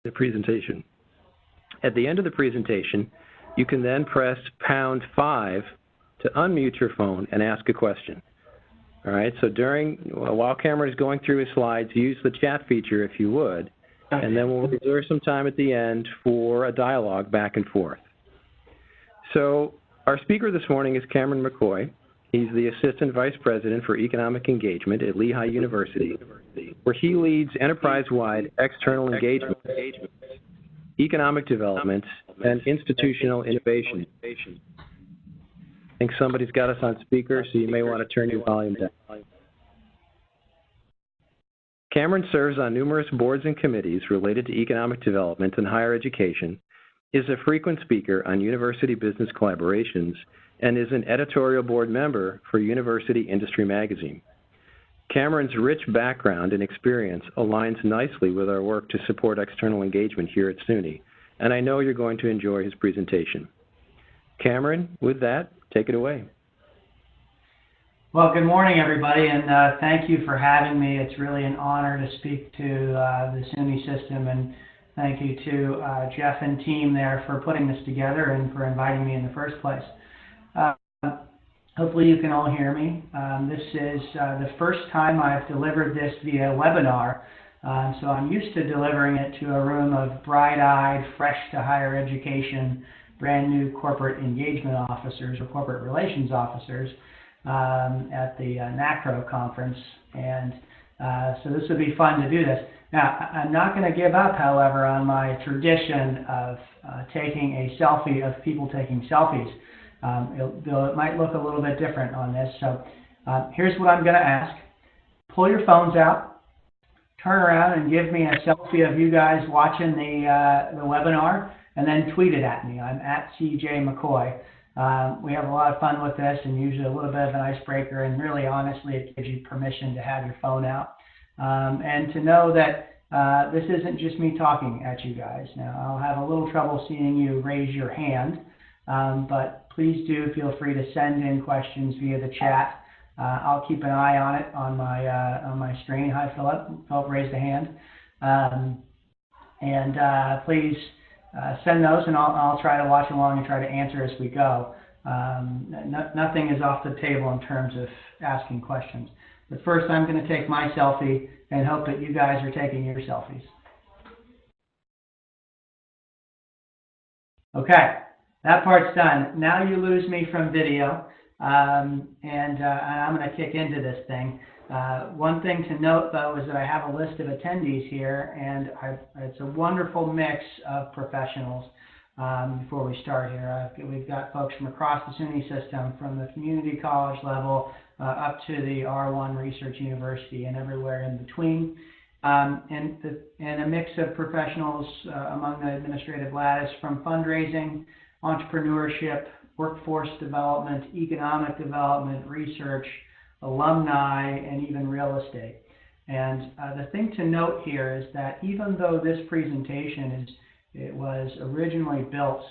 the presentation. At the end of the presentation, you can then press #5 to unmute your phone and ask a question. All right, so while Cameron is going through his slides, use the chat feature if you would, and then we'll reserve some time at the end for a dialogue back and forth. So our speaker this morning is Cameron McCoy. He's the Assistant Vice President for Economic Engagement at Lehigh University, where he leads enterprise-wide external engagement, economic development, and institutional innovation. I think somebody's got us on speaker, so you may want to turn your volume down. Cameron serves on numerous boards and committees related to economic development and higher education, is a frequent speaker on university business collaborations, and is an editorial board member for University Industry Magazine. Cameron's rich background and experience aligns nicely with our work to support external engagement here at SUNY, and I know you're going to enjoy his presentation. Cameron, with that, take it away. Well, good morning, everybody, and thank you for having me. It's really an honor to speak to the SUNY system, and thank you to Jeff and team there for putting this together and for inviting me in the first place. Hopefully you can all hear me. This is the first time I've delivered this via webinar, so I'm used to delivering it to a room of bright-eyed, fresh to higher education, brand new corporate engagement officers or corporate relations officers at the NACRO conference, and so this would be fun to do this. Now, I'm not going to give up, however, on my tradition of taking a selfie of people taking selfies, though it might look a little bit different on this. So here's what I'm going to ask. Pull your phones out, turn around and give me a selfie of you guys watching the webinar, and then tweet it at me. I'm at CJ McCoy. We have a lot of fun with this, and usually a little bit of an icebreaker, and really honestly it gives you permission to have your phone out and to know that this isn't just me talking at you guys. Now, I'll have a little trouble seeing you raise your hand, but please do feel free to send in questions via the chat. I'll keep an eye on it on my screen. Hi, Philip. Philip raised a hand. Please send those, and I'll try to watch along and try to answer as we go. Nothing is off the table in terms of asking questions. But first, I'm going to take my selfie and hope that you guys are taking your selfies. Okay, that part's done. Now you lose me from video, and I'm going to kick into this thing. One thing to note, though, is that I have a list of attendees here, and it's a wonderful mix of professionals. Before we start here, we've got folks from across the SUNY system, from the community college level up to the R1 Research University and everywhere in between, and a mix of professionals among the administrative lattice, from fundraising, entrepreneurship, workforce development, economic development, research, alumni, and even real estate. And the thing to note here is that even though this presentation was originally built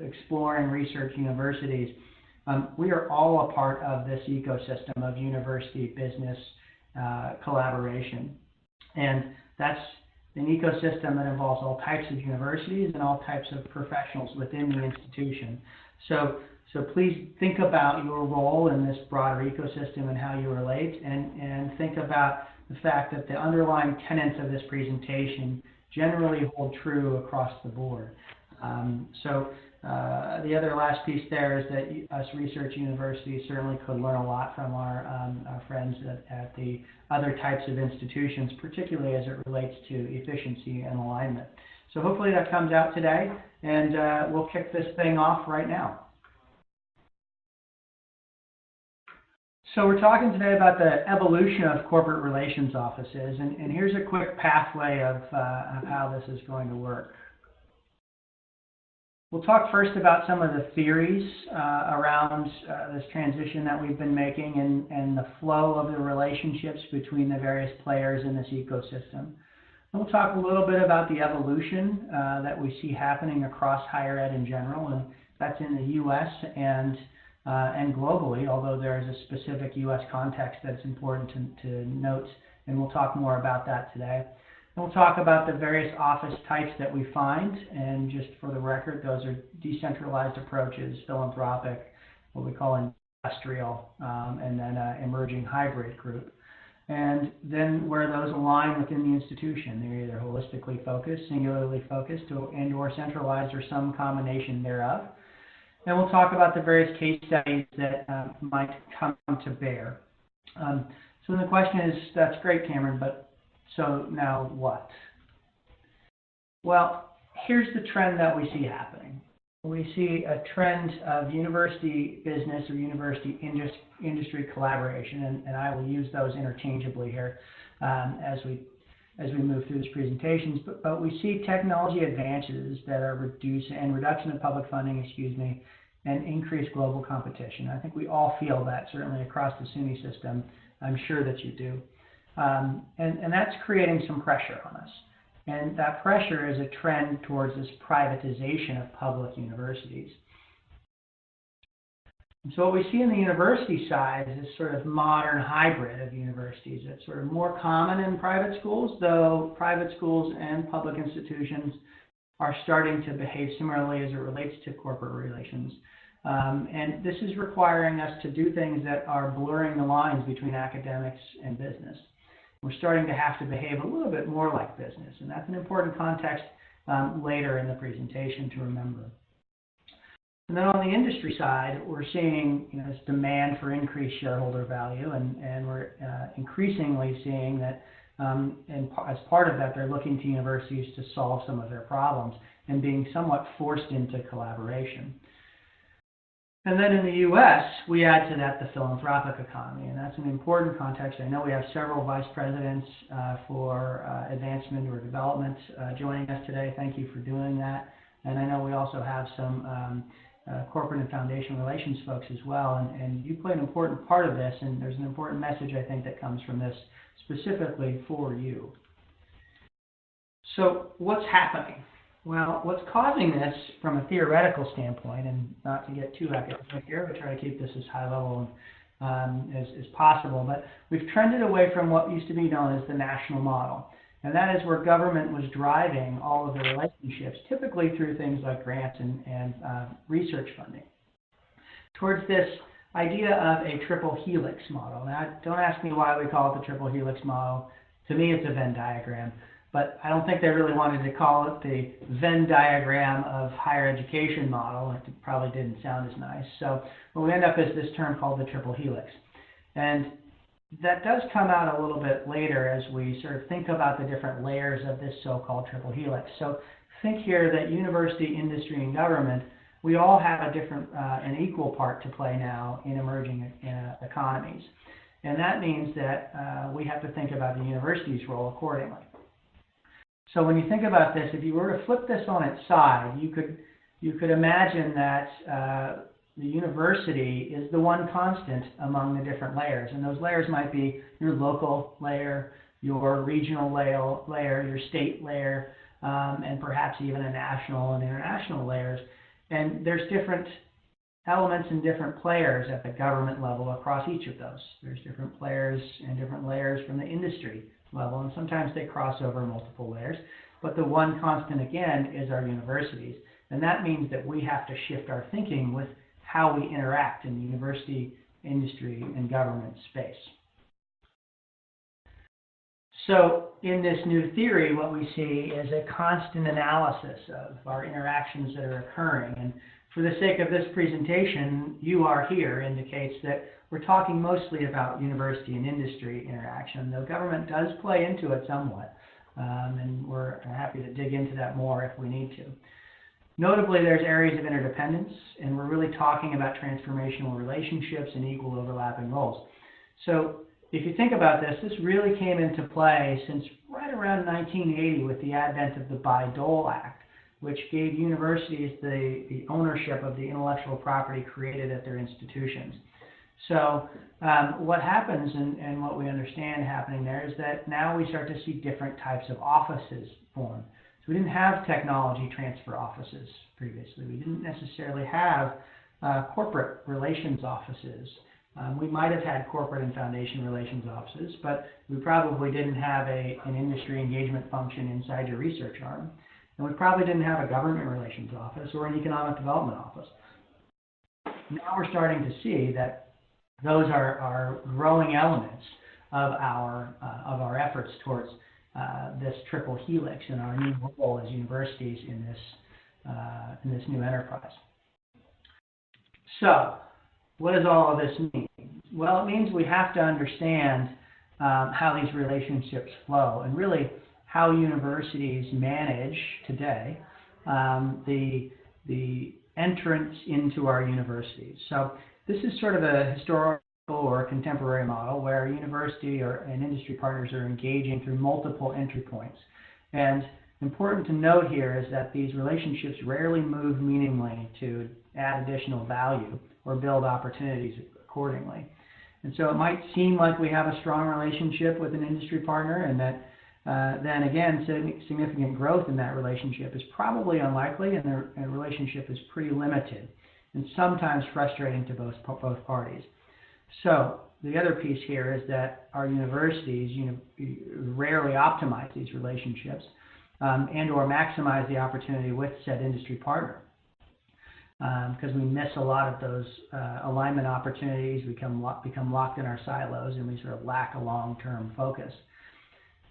exploring research universities, we are all a part of this ecosystem of university business collaboration. And that's an ecosystem that involves all types of universities and all types of professionals within the institution. So please think about your role in this broader ecosystem and how you relate, and think about the fact that the underlying tenets of this presentation generally hold true across the board. The other last piece there is that us research universities certainly could learn a lot from our friends at the other types of institutions, particularly as it relates to efficiency and alignment. So hopefully that comes out today, and we'll kick this thing off right now. So we're talking today about the evolution of corporate relations offices, and here's a quick pathway of how this is going to work. We'll talk first about some of the theories around this transition that we've been making and the flow of the relationships between the various players in this ecosystem. We'll talk a little bit about the evolution that we see happening across higher ed in general, and that's in the U.S. and globally, although there is a specific U.S. context that's important to note, and we'll talk more about that today. And we'll talk about the various office types that we find, and just for the record, those are decentralized approaches, philanthropic, what we call industrial, and then emerging hybrid group. And then where those align within the institution, they're either holistically focused, singularly focused, and/or centralized, or some combination thereof. And we'll talk about the various case studies that might come to bear. So the question is, that's great, Cameron, but so now what? Well, here's the trend that we see happening. We see a trend of university business or university industry collaboration, and I will use those interchangeably here as we move through this presentations. But we see technology advances that are reduction of public funding, and increased global competition. I think we all feel that, certainly across the SUNY system. I'm sure that you do. And that's creating some pressure on us. And that pressure is a trend towards this privatization of public universities. And so what we see in the university side is this sort of modern hybrid of universities. It's sort of more common in private schools, though private schools and public institutions are starting to behave similarly as it relates to corporate relations. And this is requiring us to do things that are blurring the lines between academics and business. We're starting to have to behave a little bit more like business, and that's an important context later in the presentation to remember. And then on the industry side, we're seeing this demand for increased shareholder value, and we're increasingly seeing that as part of that, they're looking to universities to solve some of their problems and being somewhat forced into collaboration. And then in the U.S., we add to that the philanthropic economy, and that's an important context. I know we have several vice presidents for advancement or development joining us today. Thank you for doing that. And I know we also have some corporate and foundation relations folks as well, and you play an important part of this, and there's an important message, I think, that comes from this specifically for you. So what's happening? Well, what's causing this from a theoretical standpoint, and not to get too academic here, but try to keep this as high level as possible, but we've trended away from what used to be known as the national model. And that is where government was driving all of the relationships, typically through things like grants and research funding, towards this idea of a triple helix model. Now, don't ask me why we call it the triple helix model. To me, it's a Venn diagram. But I don't think they really wanted to call it the Venn diagram of higher education model. It probably didn't sound as nice. So what we end up is this term called the triple helix. And that does come out a little bit later as we sort of think about the different layers of this so-called triple helix. So think here that university, industry, and government, we all have a different, an equal part to play now in emerging economies. And that means that we have to think about the university's role accordingly. So when you think about this, if you were to flip this on its side, you could imagine that the university is the one constant among the different layers. And those layers might be your local layer, your regional layer, your state layer, and perhaps even a national and international layers. And there's different elements and different players at the government level across each of those. There's different players and different layers from the industry level, and sometimes they cross over multiple layers. But the one constant, again, is our universities. And that means that we have to shift our thinking with how we interact in the university, industry, and government space. So in this new theory, what we see is a constant analysis of our interactions that are occurring. And for the sake of this presentation, you are here indicates that we're talking mostly about university and industry interaction, though government does play into it somewhat, and we're happy to dig into that more if we need to. Notably, there's areas of interdependence, and we're really talking about transformational relationships and equal overlapping roles. So if you think about this, this really came into play since right around 1980 with the advent of the Bayh-Dole Act, which gave universities the ownership of the intellectual property created at their institutions. So what happens and what we understand happening there is that now we start to see different types of offices form. So we didn't have technology transfer offices previously. We didn't necessarily have corporate relations offices. We might have had corporate and foundation relations offices, but we probably didn't have an industry engagement function inside your research arm. And we probably didn't have a government relations office or an economic development office. Now we're starting to see that those are growing elements of our efforts towards this triple helix and our new role as universities in this new enterprise. So, what does all of this mean? Well, it means we have to understand how these relationships flow and really how universities manage today the entrance into our universities. So this is sort of a historical or a contemporary model where a university and industry partners are engaging through multiple entry points. And important to note here is that these relationships rarely move meaningfully to add additional value or build opportunities accordingly. And so it might seem like we have a strong relationship with an industry partner and that then again, significant growth in that relationship is probably unlikely, and the relationship is pretty limited and sometimes frustrating to both parties. So the other piece here is that our universities rarely optimize these relationships and or maximize the opportunity with said industry partner. Because we miss a lot of those alignment opportunities, we become locked in our silos, and we sort of lack a long-term focus.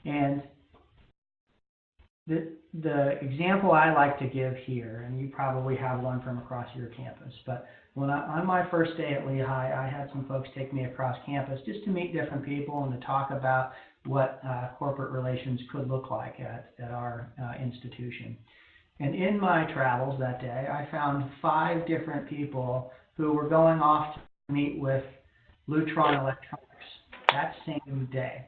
And the example I like to give here, and you probably have one from across your campus, but on my first day at Lehigh, I had some folks take me across campus just to meet different people and to talk about what corporate relations could look like at our institution. And in my travels that day, I found 5 different people who were going off to meet with Lutron Electronics that same day.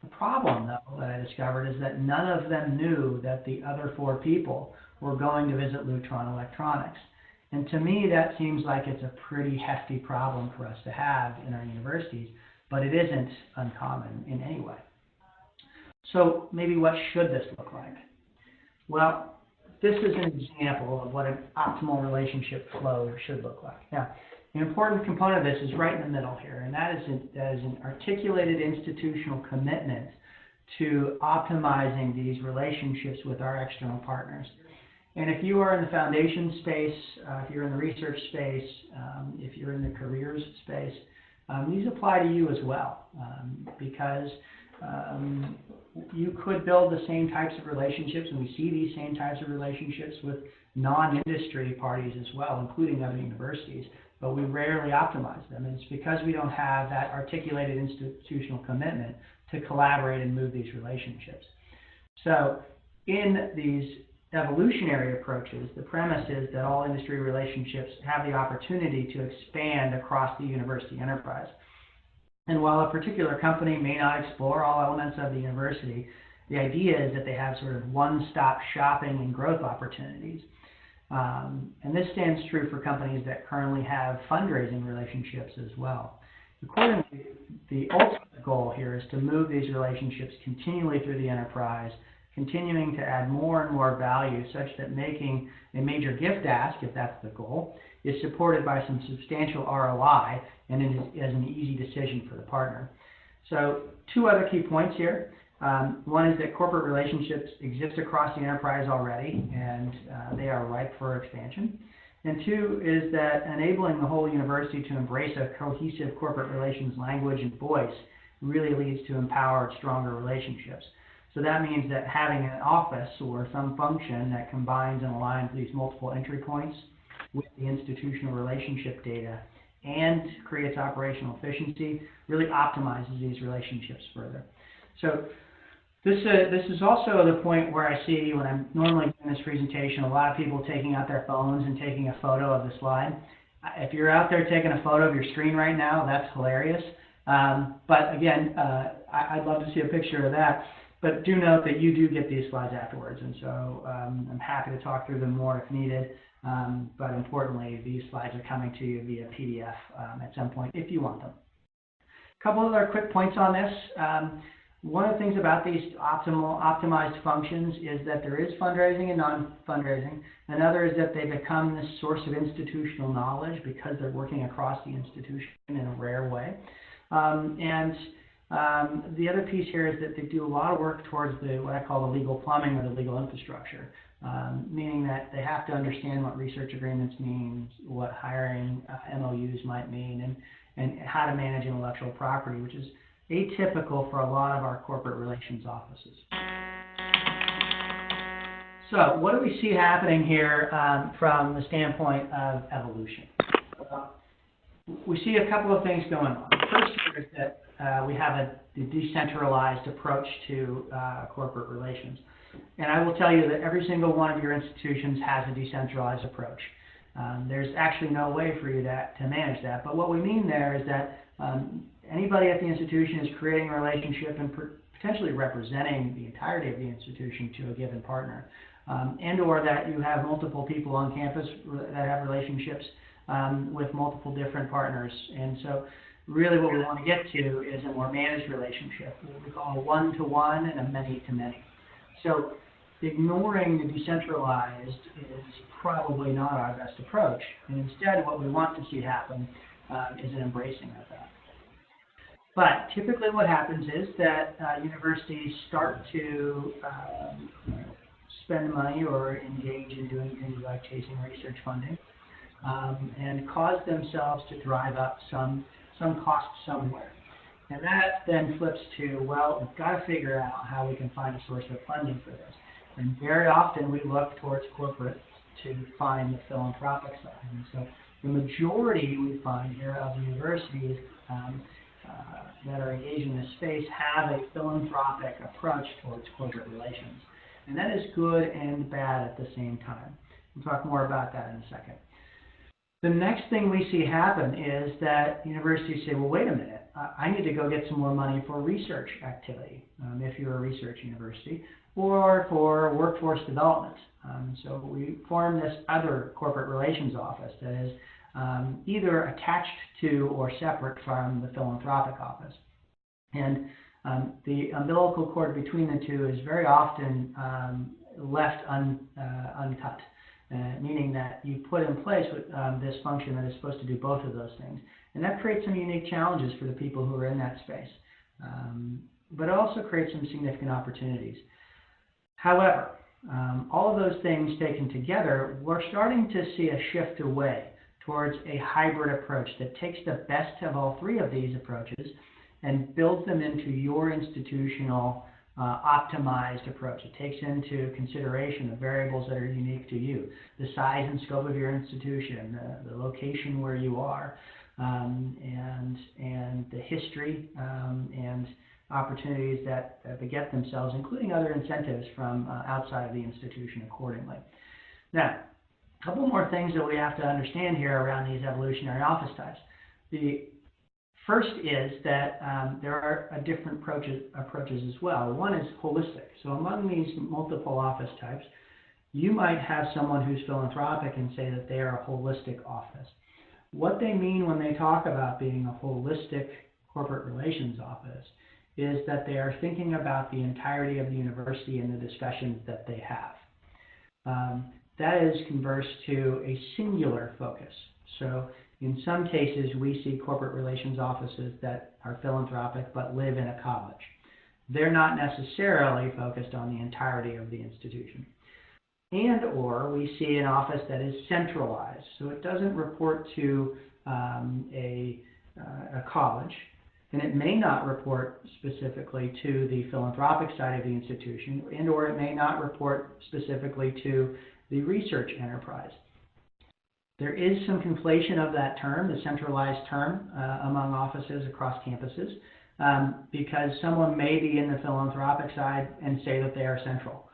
The problem, though, that I discovered is that none of them knew that the other 4 people were going to visit Lutron Electronics. And to me, that seems like it's a pretty hefty problem for us to have in our universities, but it isn't uncommon in any way. So maybe what should this look like? Well, this is an example of what an optimal relationship flow should look like. Now, an important component of this is right in the middle here, and that is an articulated institutional commitment to optimizing these relationships with our external partners. And if you are in the foundation space, if you're in the research space, if you're in the careers space, these apply to you as well, because you could build the same types of relationships, and we see these same types of relationships with non-industry parties as well, including other universities, but we rarely optimize them. And it's because we don't have that articulated institutional commitment to collaborate and move these relationships. So in these evolutionary approaches, the premise is that all industry relationships have the opportunity to expand across the university enterprise. And while a particular company may not explore all elements of the university, the idea is that they have sort of one-stop shopping and growth opportunities. And this stands true for companies that currently have fundraising relationships as well. Accordingly, the ultimate goal here is to move these relationships continually through the enterprise, continuing to add more and more value such that making a major gift ask, if that's the goal, is supported by some substantial ROI and as an easy decision for the partner. So 2 other key points here. One is that corporate relationships exist across the enterprise already, and they are ripe for expansion. And 2 is that enabling the whole university to embrace a cohesive corporate relations language and voice really leads to empowered, stronger relationships. So that means that having an office or some function that combines and aligns these multiple entry points with the institutional relationship data and creates operational efficiency really optimizes these relationships further. So this is also the point where I see, when I'm normally doing this presentation, a lot of people taking out their phones and taking a photo of the slide. If you're out there taking a photo of your screen right now, that's hilarious. But again, I'd love to see a picture of that. But do note that you do get these slides afterwards, and so I'm happy to talk through them more if needed. But importantly, these slides are coming to you via PDF at some point if you want them. A couple other quick points on this. One of the things about these optimized functions is that there is fundraising and non-fundraising. Another is that they become this source of institutional knowledge because they're working across the institution in a rare way. The other piece here is that they do a lot of work towards what I call the legal plumbing or the legal infrastructure, meaning that they have to understand what research agreements mean, what hiring MOUs might mean, and how to manage intellectual property, which is atypical for a lot of our corporate relations offices. So what do we see happening here from the standpoint of evolution? We see a couple of things going on. The first here is that we have the decentralized approach to corporate relations. And I will tell you that every single one of your institutions has a decentralized approach. There's actually no way for you to manage that. But what we mean there is that anybody at the institution is creating a relationship and potentially representing the entirety of the institution to a given partner. And or that you have multiple people on campus that have relationships with multiple different partners. And so really what we want to get to is a more managed relationship, what we call a one-to-one and a many-to-many. So ignoring the decentralized is probably not our best approach. And instead what we want to see happen is an embracing of that. But typically what happens is that universities start to spend money or engage in doing things like chasing research funding and cause themselves to drive up some cost somewhere. And that then flips to, well, we've got to figure out how we can find a source of funding for this. And very often we look towards corporate to find the philanthropic side. And so the majority we find here of universities that are engaged in this space have a philanthropic approach towards corporate relations. And that is good and bad at the same time. We'll talk more about that in a second. The next thing we see happen is that universities say, well, wait a minute, I need to go get some more money for research activity, if you're a research university, or for workforce development. So we form this other corporate relations office that is either attached to or separate from the philanthropic office. And the umbilical cord between the two is very often left uncut. Meaning that you put in place this function that is supposed to do both of those things. And that creates some unique challenges for the people who are in that space. But it also creates some significant opportunities. However, all of those things taken together, we're starting to see a shift away towards a hybrid approach that takes the best of all three of these approaches and builds them into your institutional optimized approach. It takes into consideration the variables that are unique to you, the size and scope of your institution, the location where you are, and the history and opportunities that beget themselves, including other incentives from outside of the institution accordingly. Now, a couple more things that we have to understand here around these evolutionary office types. The first is that there are different approaches as well. One is holistic. So among these multiple office types, you might have someone who's philanthropic and say that they are a holistic office. What they mean when they talk about being a holistic corporate relations office is that they are thinking about the entirety of the university and the discussions that they have. That is converse to a singular focus. So in some cases, we see corporate relations offices that are philanthropic but live in a college. They're not necessarily focused on the entirety of the institution. And or we see an office that is centralized. So it doesn't report to a college, and it may not report specifically to the philanthropic side of the institution, and or it may not report specifically to the research enterprise. There is some conflation of that term, the centralized term, among offices across campuses, because someone may be in the philanthropic side and say that they are central.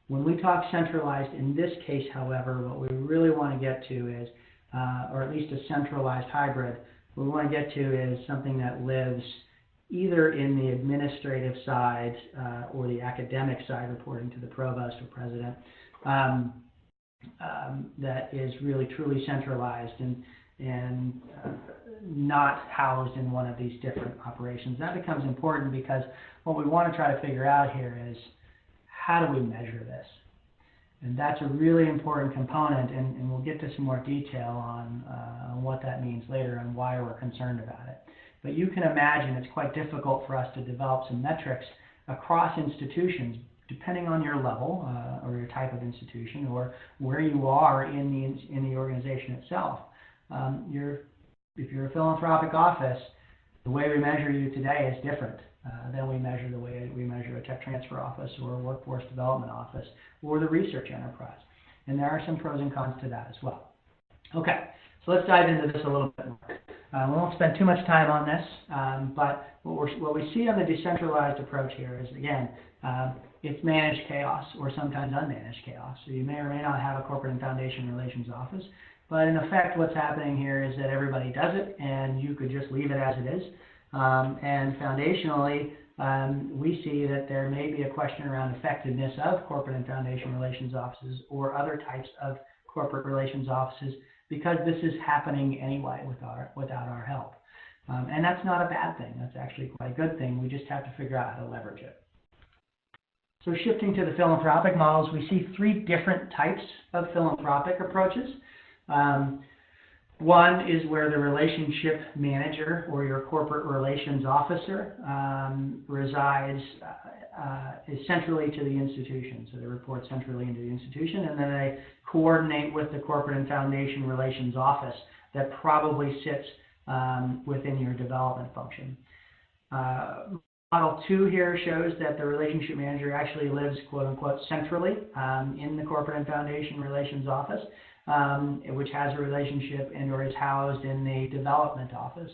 When we talk centralized in this case, however, what we really want to get to is, or at least a centralized hybrid, what we want to get to is something that lives either in the administrative side or the academic side, reporting to the provost or president, that is really truly centralized. And and not housed in one of these different operations. That becomes important because what we want to try to figure out here is, how do we measure this? And that's a really important component, and we'll get to some more detail on what that means later and why we're concerned about it. But you can imagine it's quite difficult for us to develop some metrics across institutions, depending on your level or your type of institution or where you are in the organization itself. If you're a philanthropic office, the way we measure you today is different than we measure the way we measure a tech transfer office or a workforce development office or the research enterprise. And there are some pros and cons to that as well. Okay, so let's dive into this a little bit more. We won't spend too much time on this, but what we see on the decentralized approach here is, again, it's managed chaos or sometimes unmanaged chaos. So you may or may not have a corporate and foundation relations office, but in effect what's happening here is that everybody does it and you could just leave it as it is. And foundationally, we see that there may be a question around effectiveness of corporate and foundation relations offices or other types of corporate relations offices, because this is happening anyway without our help. And that's not a bad thing. That's actually quite a good thing. We just have to figure out how to leverage it. So shifting to the philanthropic models, we see three different types of philanthropic approaches. One is where the relationship manager or your corporate relations officer resides centrally to the institution. So they report centrally into the institution, and then they coordinate with the corporate and foundation relations office that probably sits within your development function. Model 2 here shows that the relationship manager actually lives, quote unquote, centrally in the corporate and foundation relations office, which has a relationship and or is housed in the development office.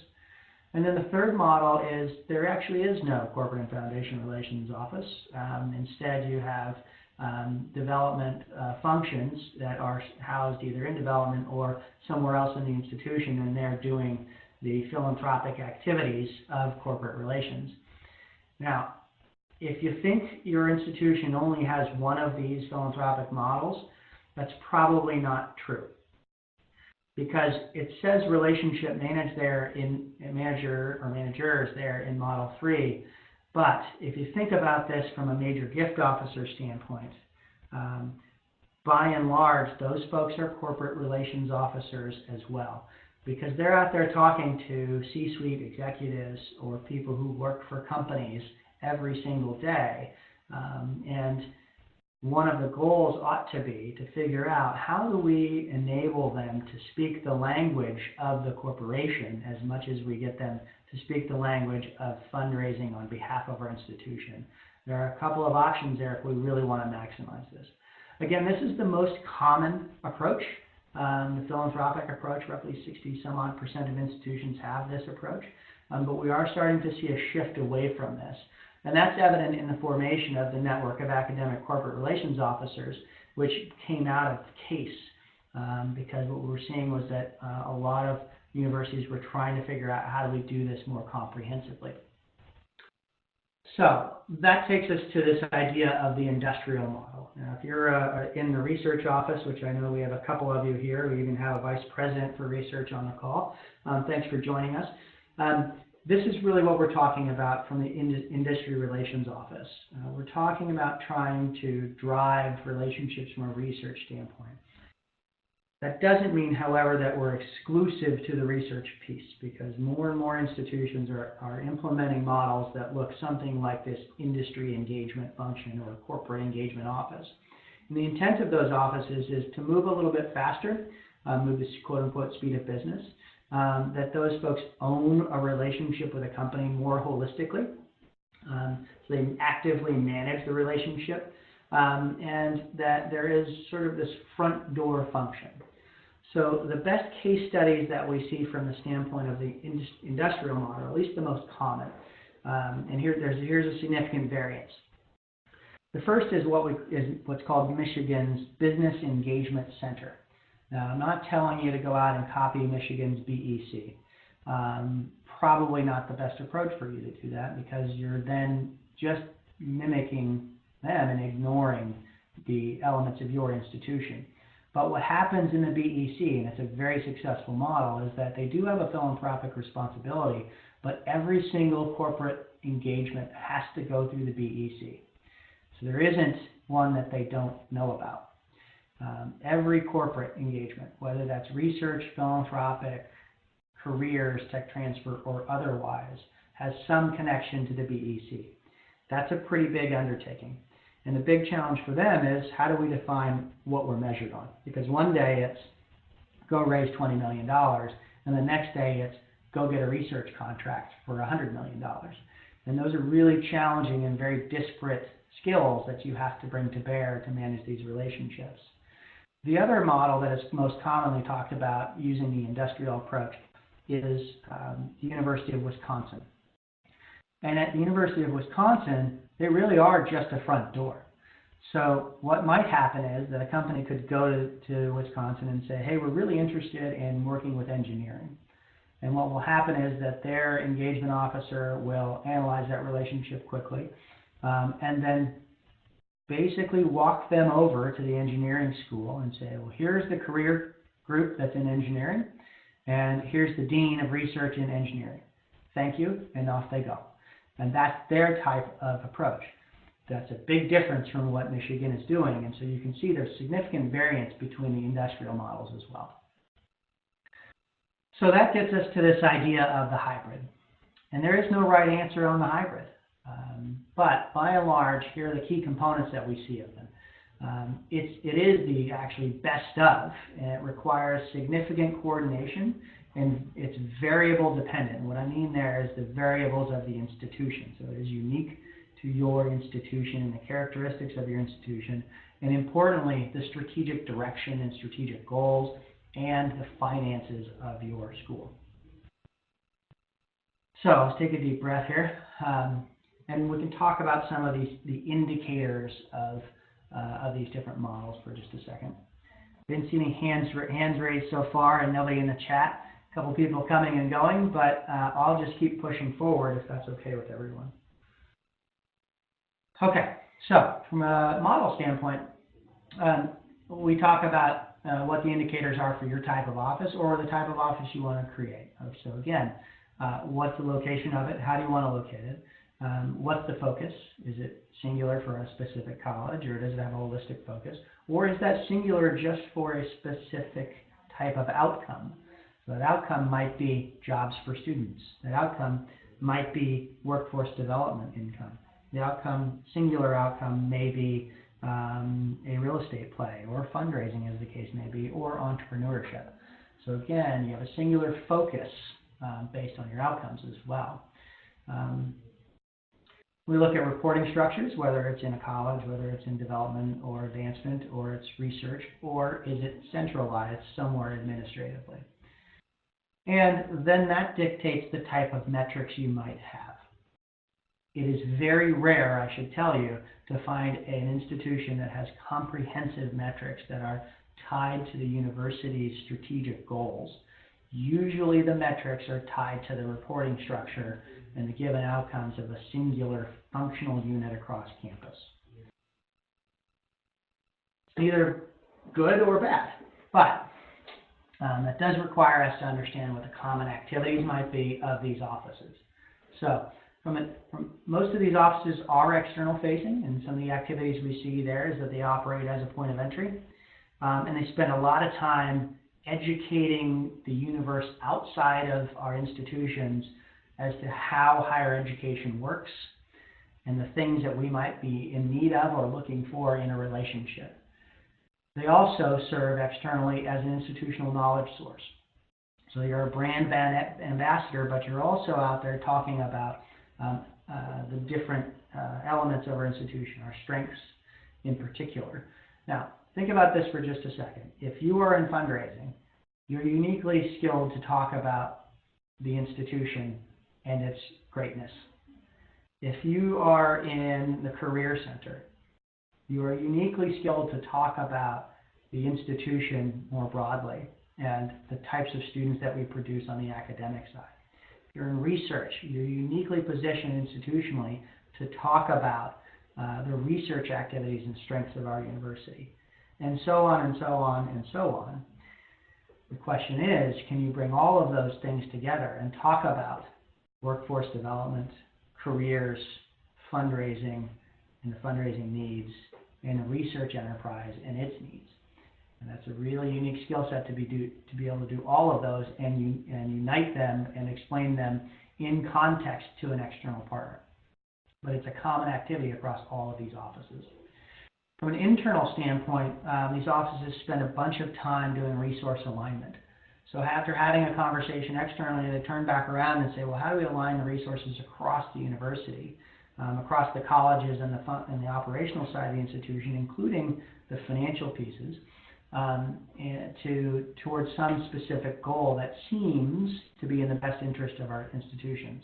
And then the third model is there actually is no corporate and foundation relations office. Instead, you have development functions that are housed either in development or somewhere else in the institution, and they're doing the philanthropic activities of corporate relations. Now, if you think your institution only has one of these philanthropic models, that's probably not true, because it says relationship manager or managers there in Model 3. But if you think about this from a major gift officer standpoint, by and large, those folks are corporate relations officers as well, because they're out there talking to C-suite executives or people who work for companies every single day. And one of the goals ought to be to figure out, how do we enable them to speak the language of the corporation as much as we get them to speak the language of fundraising on behalf of our institution. There are a couple of options there if we really want to maximize this. Again, this is the most common approach. The philanthropic approach, roughly 60-some-odd% of institutions have this approach, but we are starting to see a shift away from this. And that's evident in the formation of the network of academic corporate relations officers, which came out of CASE, because what we were seeing was that a lot of universities were trying to figure out, how do we do this more comprehensively. So that takes us to this idea of the industrial model. Now, if you're in the research office, which I know we have a couple of you here, we even have a vice president for research on the call. Thanks for joining us. This is really what we're talking about from the industry relations office. We're talking about trying to drive relationships from a research standpoint. That doesn't mean, however, that we're exclusive to the research piece, because more and more institutions are implementing models that look something like this industry engagement function or corporate engagement office. And the intent of those offices is to move a little bit faster, move this quote-unquote speed of business, that those folks own a relationship with a company more holistically, so they actively manage the relationship, and that there is sort of this front door function. So the best case studies that we see from the standpoint of the industrial model, at least the most common, and here's a significant variance. The first is what's called Michigan's Business Engagement Center. Now, I'm not telling you to go out and copy Michigan's BEC. Probably not the best approach for you to do that, because you're then just mimicking them and ignoring the elements of your institution. But what happens in the BEC, and it's a very successful model, is that they do have a philanthropic responsibility, but every single corporate engagement has to go through the BEC. So there isn't one that they don't know about. Every corporate engagement, whether that's research, philanthropic, careers, tech transfer, or otherwise, has some connection to the BEC. That's a pretty big undertaking. And the big challenge for them is, how do we define what we're measured on? Because one day it's go raise $20 million, and the next day it's go get a research contract for $100 million. And those are really challenging and very disparate skills that you have to bring to bear to manage these relationships. The other model that is most commonly talked about using the industrial approach is the University of Wisconsin. And at the University of Wisconsin, they really are just a front door. So what might happen is that a company could go to Wisconsin and say, hey, we're really interested in working with engineering. And what will happen is that their engagement officer will analyze that relationship quickly, and then basically walk them over to the engineering school and say, well, here's the career group that's in engineering, and here's the dean of research in engineering. Thank you, and off they go. And that's their type of approach. That's a big difference from what Michigan is doing, and so you can see there's significant variance between the industrial models as well. So that gets us to this idea of the hybrid. And there is no right answer on the hybrid. But by and large, here are the key components that we see of them. It is the actually best of, and it requires significant coordination, and it's variable dependent. And what I mean there is the variables of the institution. So it is unique to your institution and the characteristics of your institution, and importantly, the strategic direction and strategic goals and the finances of your school. So let's take a deep breath here. And we can talk about some of the indicators of these different models for just a second. Didn't see any hands raised so far, and nobody in the chat. A couple people coming and going, but I'll just keep pushing forward if that's okay with everyone. Okay, so from a model standpoint, we talk about what the indicators are for your type of office or the type of office you want to create. So again, what's the location of it? How do you want to locate it? What's the focus? Is it singular for a specific college, or does it have a holistic focus? Or is that singular just for a specific type of outcome? So that outcome might be jobs for students. That outcome might be workforce development income. The singular outcome may be a real estate play, or fundraising as the case may be, or entrepreneurship. So again, you have a singular focus based on your outcomes as well. We look at reporting structures, whether it's in a college, whether it's in development or advancement, or it's research, or is it centralized somewhere administratively. And then that dictates the type of metrics you might have. It is very rare, I should tell you, to find an institution that has comprehensive metrics that are tied to the university's strategic goals. Usually the metrics are tied to the reporting structure and the given outcomes of a singular functional unit across campus. It's either good or bad, but that does require us to understand what the common activities might be of these offices. So most of these offices are external facing, and some of the activities we see there is that they operate as a point of entry, and they spend a lot of time educating the universe outside of our institutions as to how higher education works and the things that we might be in need of or looking for in a relationship. They also serve externally as an institutional knowledge source. So you're a brand ambassador, but you're also out there talking about the different elements of our institution, our strengths in particular. Now, think about this for just a second. If you are in fundraising, you're uniquely skilled to talk about the institution and its greatness. If you are in the Career Center, you are uniquely skilled to talk about the institution more broadly and the types of students that we produce on the academic side. If you're in research, you're uniquely positioned institutionally to talk about the research activities and strengths of our university. and so on and so on and so on. The question is, can you bring all of those things together and talk about workforce development, careers, fundraising, and the fundraising needs, and the research enterprise and its needs? And that's a really unique skill set to be able to do all of those and unite them and explain them in context to an external partner. But it's a common activity across all of these offices. From an internal standpoint, these offices spend a bunch of time doing resource alignment. So after having a conversation externally, they turn back around and say, well, how do we align the resources across the university, across the colleges and the operational side of the institution, including the financial pieces, towards some specific goal that seems to be in the best interest of our institutions.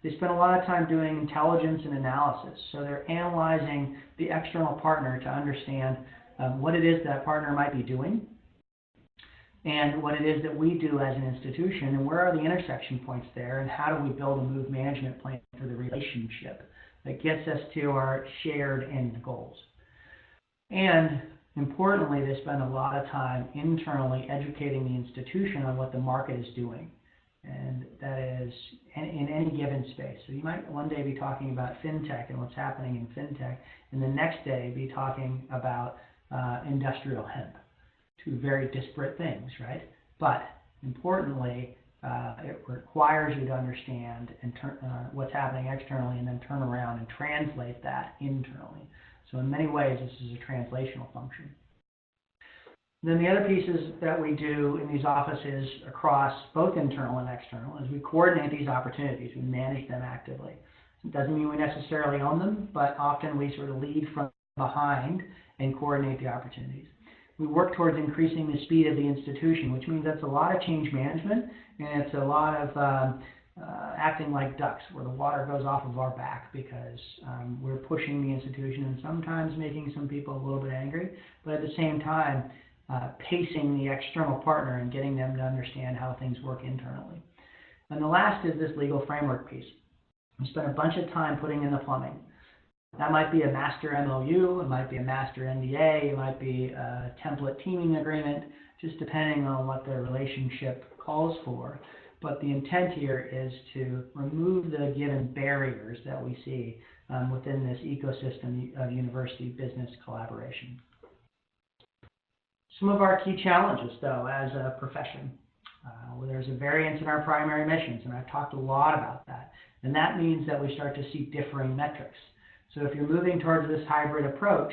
They spend a lot of time doing intelligence and analysis. So they're analyzing the external partner to understand what it is that partner might be doing and what it is that we do as an institution, and where are the intersection points there, and how do we build a move management plan for the relationship that gets us to our shared end goals. And importantly, they spend a lot of time internally educating the institution on what the market is doing. And that is in any given space. So you might one day be talking about fintech and what's happening in fintech, and the next day be talking about industrial hemp. Two very disparate things, right? But importantly, it requires you to understand and what's happening externally, and then turn around and translate that internally. So in many ways, this is a translational function. Then the other pieces that we do in these offices across both internal and external is we coordinate these opportunities. We manage them actively. It doesn't mean we necessarily own them, but often we sort of lead from behind and coordinate the opportunities. We work towards increasing the speed of the institution, which means that's a lot of change management, and it's a lot of acting like ducks, where the water goes off of our back because we're pushing the institution and sometimes making some people a little bit angry, but at the same time, pacing the external partner and getting them to understand how things work internally. And the last is this legal framework piece. We spend a bunch of time putting in the plumbing. That might be a master MOU, it might be a master NDA, it might be a template teaming agreement, just depending on what the relationship calls for. But the intent here is to remove the given barriers that we see within this ecosystem of university business collaboration. Some of our key challenges, though, as a profession. There's a variance in our primary missions, and I've talked a lot about that. And that means that we start to see differing metrics. So if you're moving towards this hybrid approach,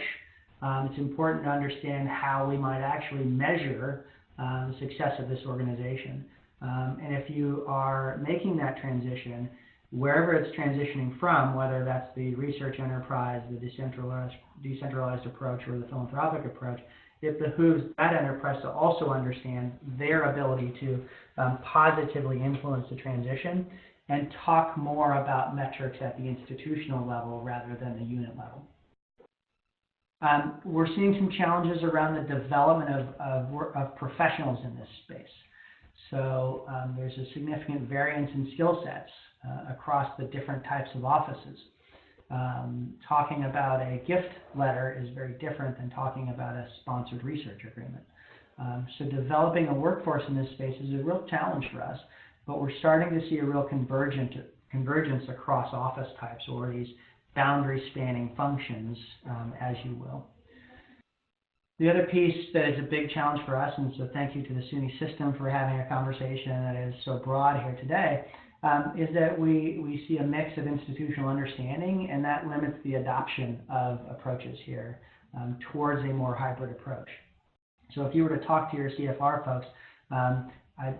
it's important to understand how we might actually measure the success of this organization. And if you are making that transition, wherever it's transitioning from, whether that's the research enterprise, the decentralized approach, or the philanthropic approach, it behooves that enterprise to also understand their ability to positively influence the transition and talk more about metrics at the institutional level rather than the unit level. We're seeing some challenges around the development of professionals in this space. So there's a significant variance in skill sets across the different types of offices. Talking about a gift letter is very different than talking about a sponsored research agreement. So developing a workforce in this space is a real challenge for us, but we're starting to see a real convergence across office types, or these boundary-spanning functions, as you will. The other piece that is a big challenge for us, and so thank you to the SUNY system for having a conversation that is so broad here today, is that we see a mix of institutional understanding, and that limits the adoption of approaches here towards a more hybrid approach. So if you were to talk to your CFR folks, I'd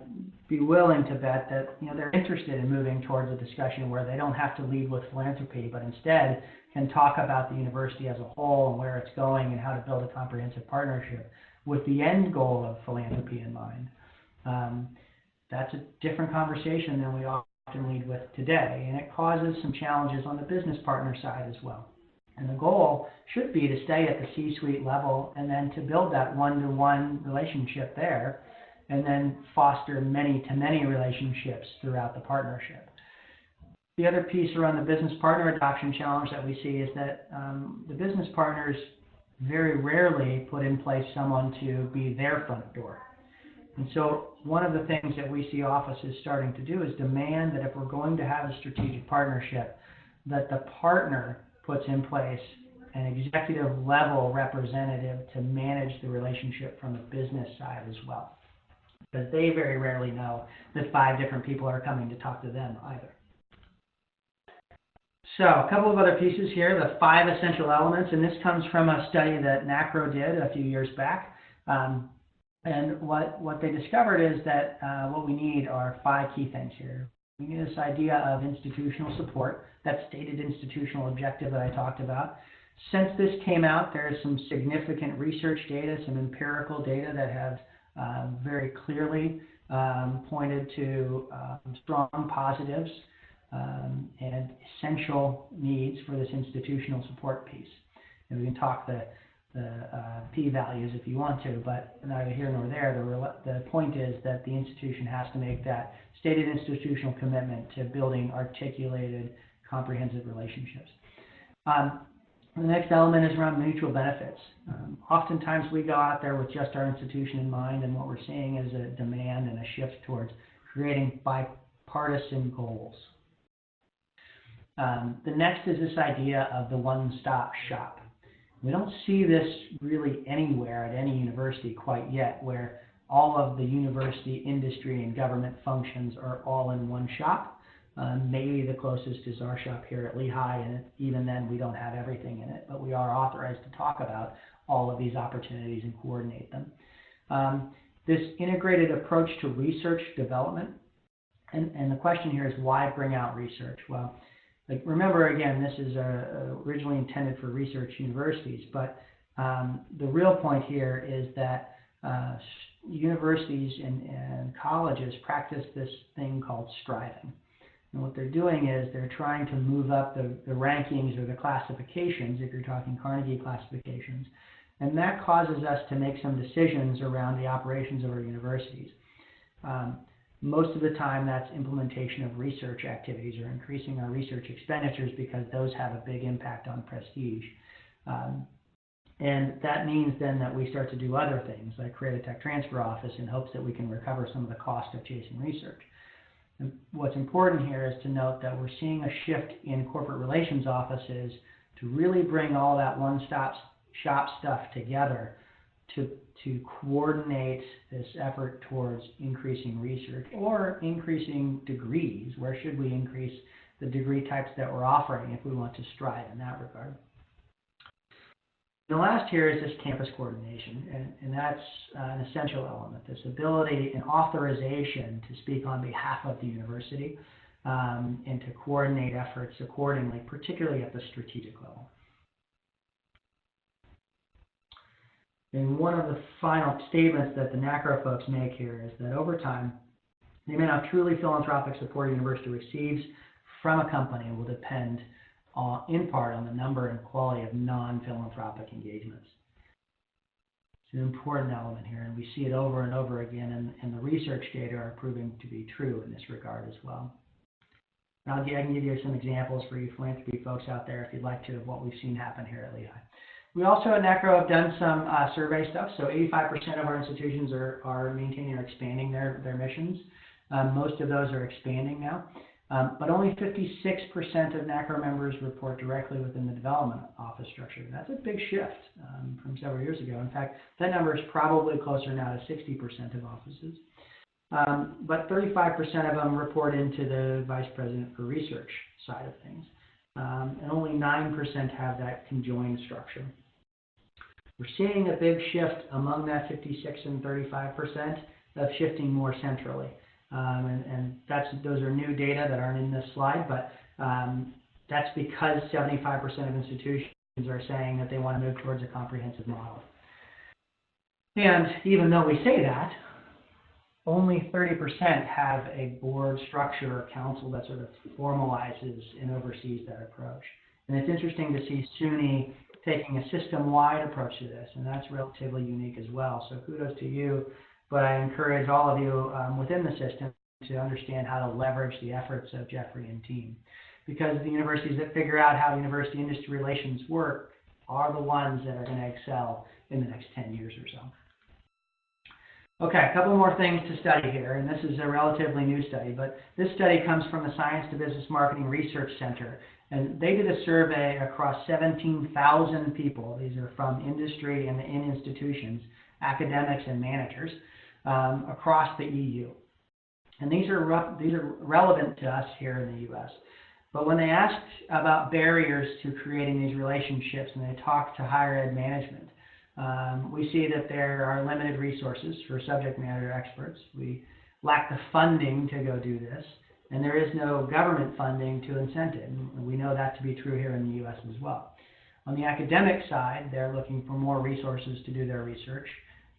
be willing to bet that they're interested in moving towards a discussion where they don't have to lead with philanthropy, but instead can talk about the university as a whole and where it's going and how to build a comprehensive partnership with the end goal of philanthropy in mind. That's a different conversation than we often lead with today, and it causes some challenges on the business partner side as well. And the goal should be to stay at the C-suite level and then to build that one-to-one relationship there, and then foster many-to-many relationships throughout the partnership. The other piece around the business partner adoption challenge that we see is that the business partners very rarely put in place someone to be their front door. And so one of the things that we see offices starting to do is demand that if we're going to have a strategic partnership, that the partner puts in place an executive level representative to manage the relationship from the business side as well. Because they very rarely know that 5 different people are coming to talk to them either. So a couple of other pieces here, the 5 essential elements, and this comes from a study that NACRO did a few years back. And what they discovered is that what we need are 5 key things here. We need this idea of institutional support, that stated institutional objective that I talked about. Since this came out, there is some significant research data, some empirical data that have very clearly pointed to strong positives and essential needs for this institutional support piece. And we can talk the p-values if you want to, but neither here nor there. The point is that the institution has to make that stated institutional commitment to building articulated, comprehensive relationships. The next element is around mutual benefits. Oftentimes we go out there with just our institution in mind, and what we're seeing is a demand and a shift towards creating bipartisan goals. The next is this idea of the one-stop shop. We don't see this really anywhere at any university quite yet, where all of the university, industry, and government functions are all in one shop. Maybe the closest is our shop here at Lehigh, and even then we don't have everything in it, but we are authorized to talk about all of these opportunities and coordinate them. This integrated approach to research development, and the question here is why bring out research? Well, remember again, this is originally intended for research universities, but the real point here is that universities and colleges practice this thing called striving. And what they're doing is they're trying to move up the rankings or the classifications, if you're talking Carnegie classifications, and that causes us to make some decisions around the operations of our universities. Most of the time that's implementation of research activities or increasing our research expenditures because those have a big impact on prestige. And that means then that we start to do other things like create a tech transfer office in hopes that we can recover some of the cost of chasing research. And what's important here is to note that we're seeing a shift in corporate relations offices to really bring all that one-stop shop stuff together to coordinate this effort towards increasing research or increasing degrees. Where should we increase the degree types that we're offering if we want to strive in that regard? The last here is this campus coordination, and that's an essential element, this ability and authorization to speak on behalf of the university and to coordinate efforts accordingly, particularly at the strategic level. And one of the final statements that the NACRO folks make here is that over time, the amount of truly philanthropic support a university receives from a company will depend in part on the number and quality of non-philanthropic engagements. It's an important element here, and we see it over and over again, and the research data are proving to be true in this regard as well. Now, I can give you some examples for you philanthropy folks out there if you'd like to of what we've seen happen here at Lehigh. We also at NACRO have done some survey stuff, so 85% of our institutions are maintaining or expanding their missions. Most of those are expanding now. But only 56% of NACRO members report directly within the development office structure. That's a big shift from several years ago. In fact, that number is probably closer now to 60% of offices. But 35% of them report into the vice president for research side of things. And only 9% have that conjoined structure. We're seeing a big shift among that 56 and 35% of shifting more centrally. And those are new data that aren't in this slide, but that's because 75% of institutions are saying that they want to move towards a comprehensive model. And even though we say that, only 30% have a board structure or council that sort of formalizes and oversees that approach. And it's interesting to see SUNY taking a system-wide approach to this, and that's relatively unique as well. So kudos to you. But I encourage all of you within the system to understand how to leverage the efforts of Jeffrey and team. Because the universities that figure out how university-industry relations work are the ones that are going to excel in the next 10 years or so. Okay, a couple more things to study here, and this is a relatively new study, but this study comes from the Science to Business Marketing Research Center, and they did a survey across 17,000 people. These are from industry and in institutions, academics and managers across the EU. And these are relevant to us here in the U.S. But when they asked about barriers to creating these relationships and they talked to higher ed management, we see that there are limited resources for subject matter experts. We lack the funding to go do this, and there is no government funding to incent it. And we know that to be true here in the U.S. as well. On the academic side, they're looking for more resources to do their research.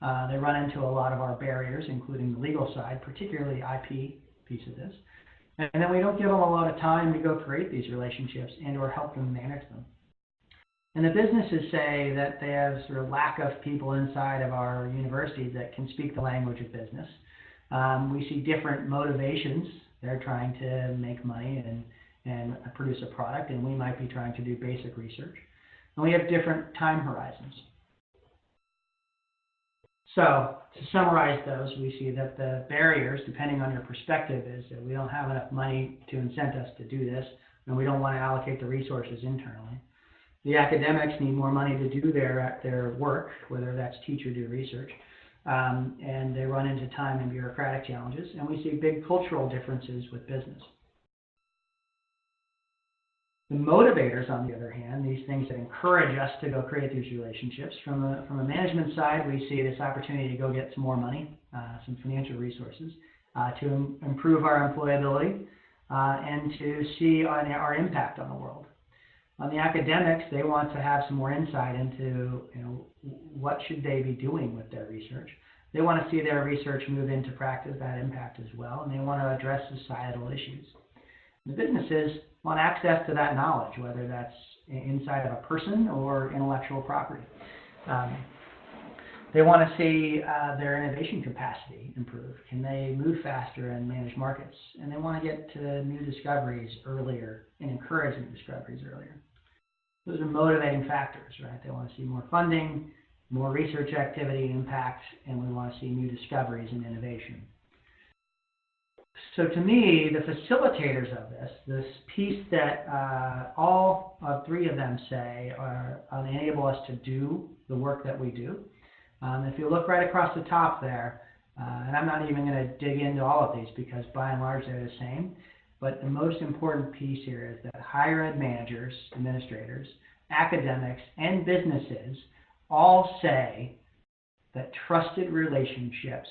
They run into a lot of our barriers, including the legal side, particularly the IP piece of this. And then we don't give them a lot of time to go create these relationships and or help them manage them. And the businesses say that they have sort of lack of people inside of our universities that can speak the language of business. We see different motivations. They're trying to make money and produce a product, and we might be trying to do basic research. And we have different time horizons. So to summarize those, we see that the barriers, depending on your perspective, is that we don't have enough money to incent us to do this, and we don't want to allocate the resources internally. The academics need more money to do their work, whether that's teach or do research, and they run into time and bureaucratic challenges, and we see big cultural differences with business. The motivators, on the other hand, these things that encourage us to go create these relationships, from a management side, we see this opportunity to go get some more money, some financial resources, to improve our employability, and to see our impact on the world. On the academics, they want to have some more insight into, what should they be doing with their research. They want to see their research move into practice, that impact as well, and they want to address societal issues. The businesses want access to that knowledge, whether that's inside of a person or intellectual property. They want to see their innovation capacity improve. Can they move faster and manage markets? And they want to get to new discoveries earlier and encourage new discoveries earlier. Those are motivating factors, right? They want to see more funding, more research activity and impact, and we want to see new discoveries and innovation. So to me, the facilitators of this piece that all three of them say enable us to do the work that we do. If you look right across the top there, and I'm not even going to dig into all of these because by and large they're the same, but the most important piece here is that higher ed managers, administrators, academics, and businesses all say that trusted relationships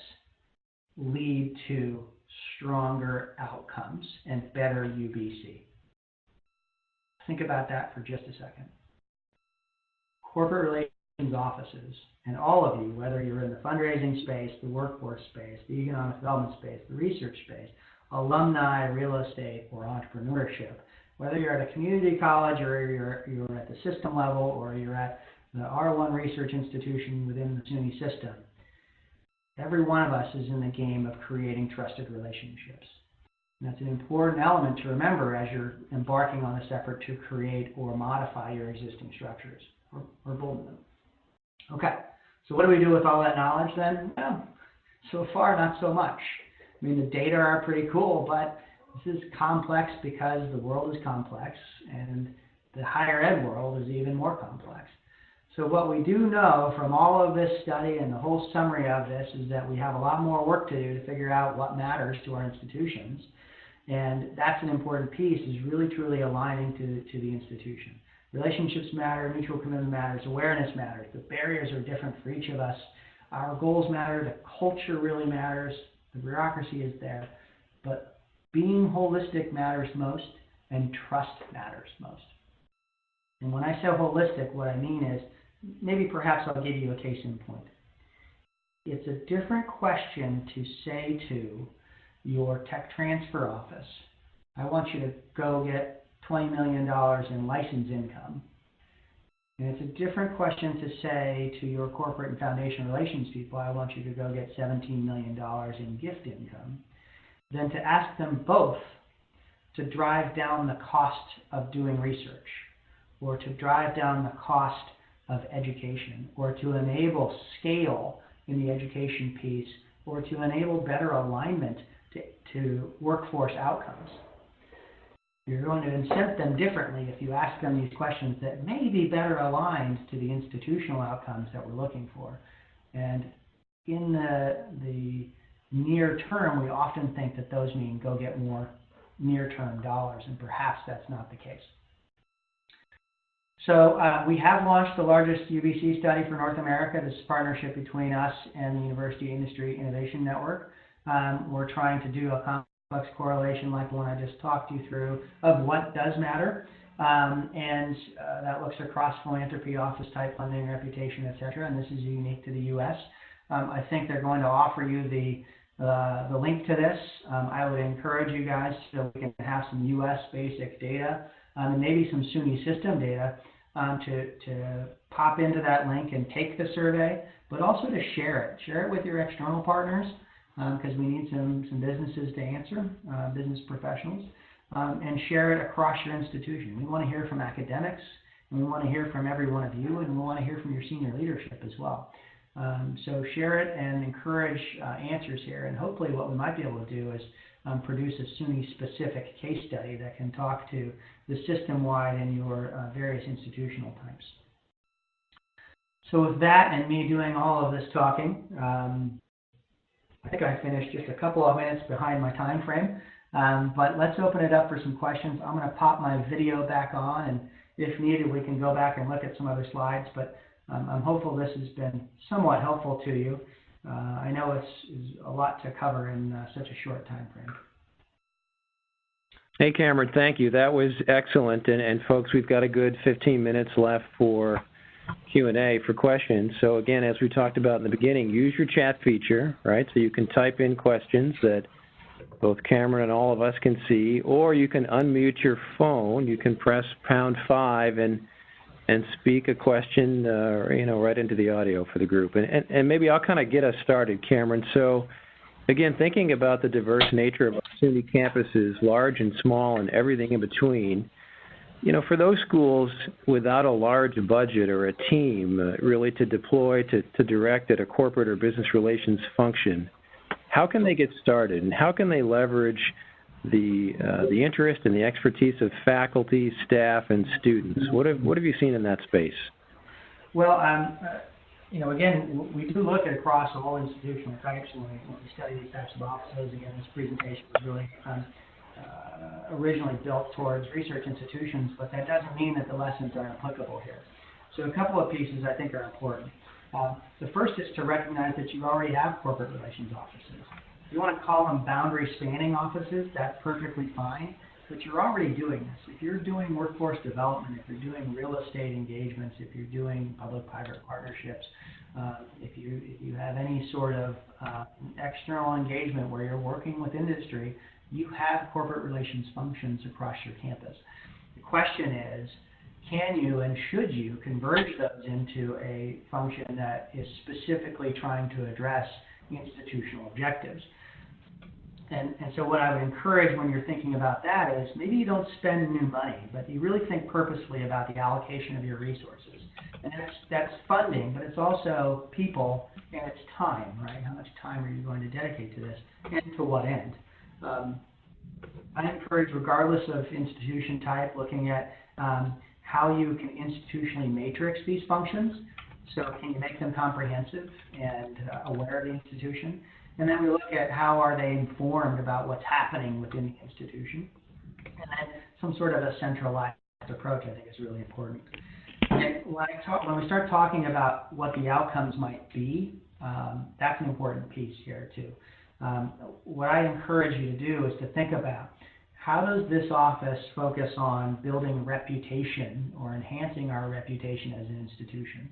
lead to stronger outcomes and better UBC. Think about that for just a second. Corporate relations offices, and all of you, whether you're in the fundraising space, the workforce space, the economic development space, the research space, alumni, real estate, or entrepreneurship, whether you're at a community college or you're at the system level or you're at the R1 research institution within the SUNY system, every one of us is in the game of creating trusted relationships. And that's an important element to remember as you're embarking on this effort to create or modify your existing structures or build them. Okay, so what do we do with all that knowledge then? Well, so far not so much. I mean, the data are pretty cool, but this is complex because the world is complex and the higher ed world is even more complex. So what we do know from all of this study and the whole summary of this is that we have a lot more work to do to figure out what matters to our institutions. And that's an important piece, is really truly aligning to the institution. Relationships matter, mutual commitment matters, awareness matters. The barriers are different for each of us. Our goals matter, the culture really matters, the bureaucracy is there. But being holistic matters most, and trust matters most. And when I say holistic, what I mean is, maybe perhaps I'll give you a case in point. It's a different question to say to your tech transfer office, I want you to go get $20 million in license income. And it's a different question to say to your corporate and foundation relations people, I want you to go get $17 million in gift income, than to ask them both to drive down the cost of doing research or to drive down the cost of education, or to enable scale in the education piece, or to enable better alignment to workforce outcomes. You're going to incent them differently if you ask them these questions that may be better aligned to the institutional outcomes that we're looking for. And in the near term, we often think that those mean go get more near-term dollars, and perhaps that's not the case. So we have launched the largest UBC study for North America. This is a partnership between us and the University Industry Innovation Network. We're trying to do a complex correlation like the one I just talked you through of what does matter. That looks across philanthropy, office type funding, reputation, et cetera. And this is unique to the U.S. I think they're going to offer you the link to this. I would encourage you guys so we can have some U.S. basic data and maybe some SUNY system data to pop into that link and take the survey, but also to share it. Share it with your external partners because we need some businesses to answer, business professionals, and share it across your institution. We want to hear from academics, and we want to hear from every one of you, and we want to hear from your senior leadership as well. So share it and encourage answers here. And hopefully what we might be able to do is produce a SUNY-specific case study that can talk to the system-wide and your various institutional types. So with that and me doing all of this talking, I think I finished just a couple of minutes behind my time frame. But let's open it up for some questions. I'm going to pop my video back on, and if needed, we can go back and look at some other slides. But I'm hopeful this has been somewhat helpful to you. I know it's a lot to cover in such a short time frame. Hey, Cameron, thank you. That was excellent. And folks, we've got a good 15 minutes left for Q&A for questions. So again, as we talked about in the beginning, use your chat feature, right? So you can type in questions that both Cameron and all of us can see, or you can unmute your phone. You can press #5 and speak a question, right into the audio for the group. And maybe I'll kind of get us started, Cameron. So, again, thinking about the diverse nature of our SUNY campuses, large and small and everything in between, for those schools without a large budget or a team really to deploy, to direct at a corporate or business relations function, how can they get started, and how can they leverage the interest and the expertise of faculty, staff, and students? What have you seen in that space? Well, again, we do look at across all institutional types when we study these types of offices. Again, this presentation was really originally built towards research institutions, but that doesn't mean that the lessons aren't applicable here. So a couple of pieces I think are important. The first is to recognize that you already have corporate relations offices. If you want to call them boundary spanning offices, that's perfectly fine, but you're already doing this. If you're doing workforce development, if you're doing real estate engagements, if you're doing public-private partnerships, if you have any sort of external engagement where you're working with industry, you have corporate relations functions across your campus. The question is, can you and should you converge those into a function that is specifically trying to address institutional objectives? And so what I would encourage when you're thinking about that is maybe you don't spend new money, but you really think purposely about the allocation of your resources. And that's funding, but it's also people and it's time, right? How much time are you going to dedicate to this and to what end? I encourage, regardless of institution type, looking at how you can institutionally matrix these functions. So can you make them comprehensive and aware of the institution? And then we look at how are they informed about what's happening within the institution. And then some sort of a centralized approach, I think, is really important. And when we start talking about what the outcomes might be, that's an important piece here, too. What I encourage you to do is to think about how does this office focus on building reputation or enhancing our reputation as an institution?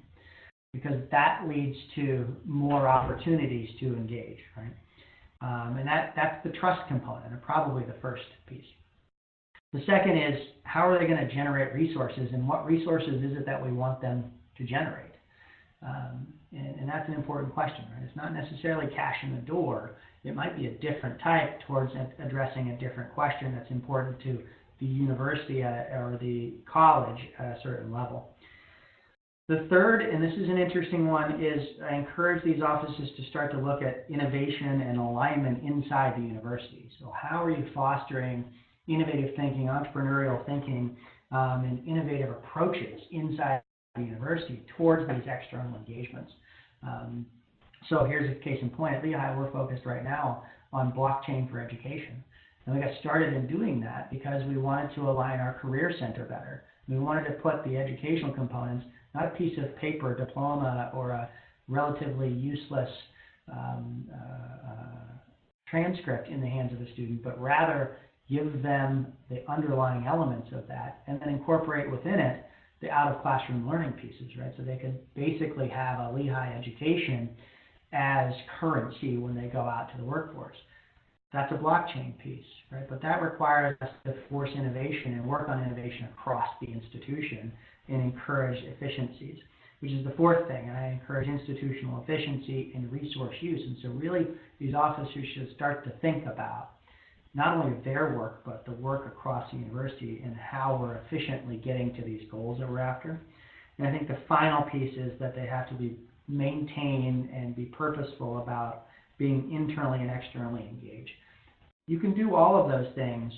Because that leads to more opportunities to engage, right? And that's the trust component, and probably the first piece. The second is, how are they going to generate resources, and what resources is it that we want them to generate? And that's an important question, right? It's not necessarily cash in the door. It might be a different type towards addressing a different question that's important to the university or the college at a certain level. The third, and this is an interesting one, is I encourage these offices to start to look at innovation and alignment inside the university. So how are you fostering innovative thinking, entrepreneurial thinking, and innovative approaches inside the university towards these external engagements? So here's a case in point. At Lehigh, we're focused right now on blockchain for education. And we got started in doing that because we wanted to align our career center better. We wanted to put the educational components, not a piece of paper, diploma, or a relatively useless transcript in the hands of the student, but rather give them the underlying elements of that and then incorporate within it the out-of-classroom learning pieces, right? So they could basically have a Lehigh education as currency when they go out to the workforce. That's a blockchain piece, right? But that requires us to force innovation and work on innovation across the institution and encourage efficiencies, which is the fourth thing. And I encourage institutional efficiency and resource use. And so really, these officers should start to think about not only their work, but the work across the university and how we're efficiently getting to these goals that we're after. And I think the final piece is that they have to be maintained and be purposeful about being internally and externally engaged. You can do all of those things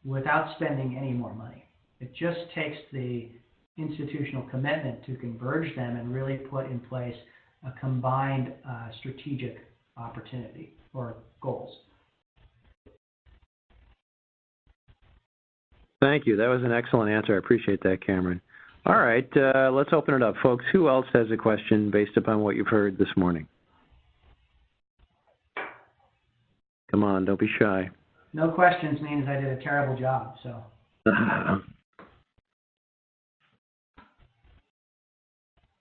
without spending any more money. It just takes the institutional commitment to converge them and really put in place a combined strategic opportunity or goals. Thank you. That was an excellent answer. I appreciate that, Cameron. All right, let's open it up. Folks, who else has a question based upon what you've heard this morning? Come on, don't be shy. No questions means I did a terrible job, so.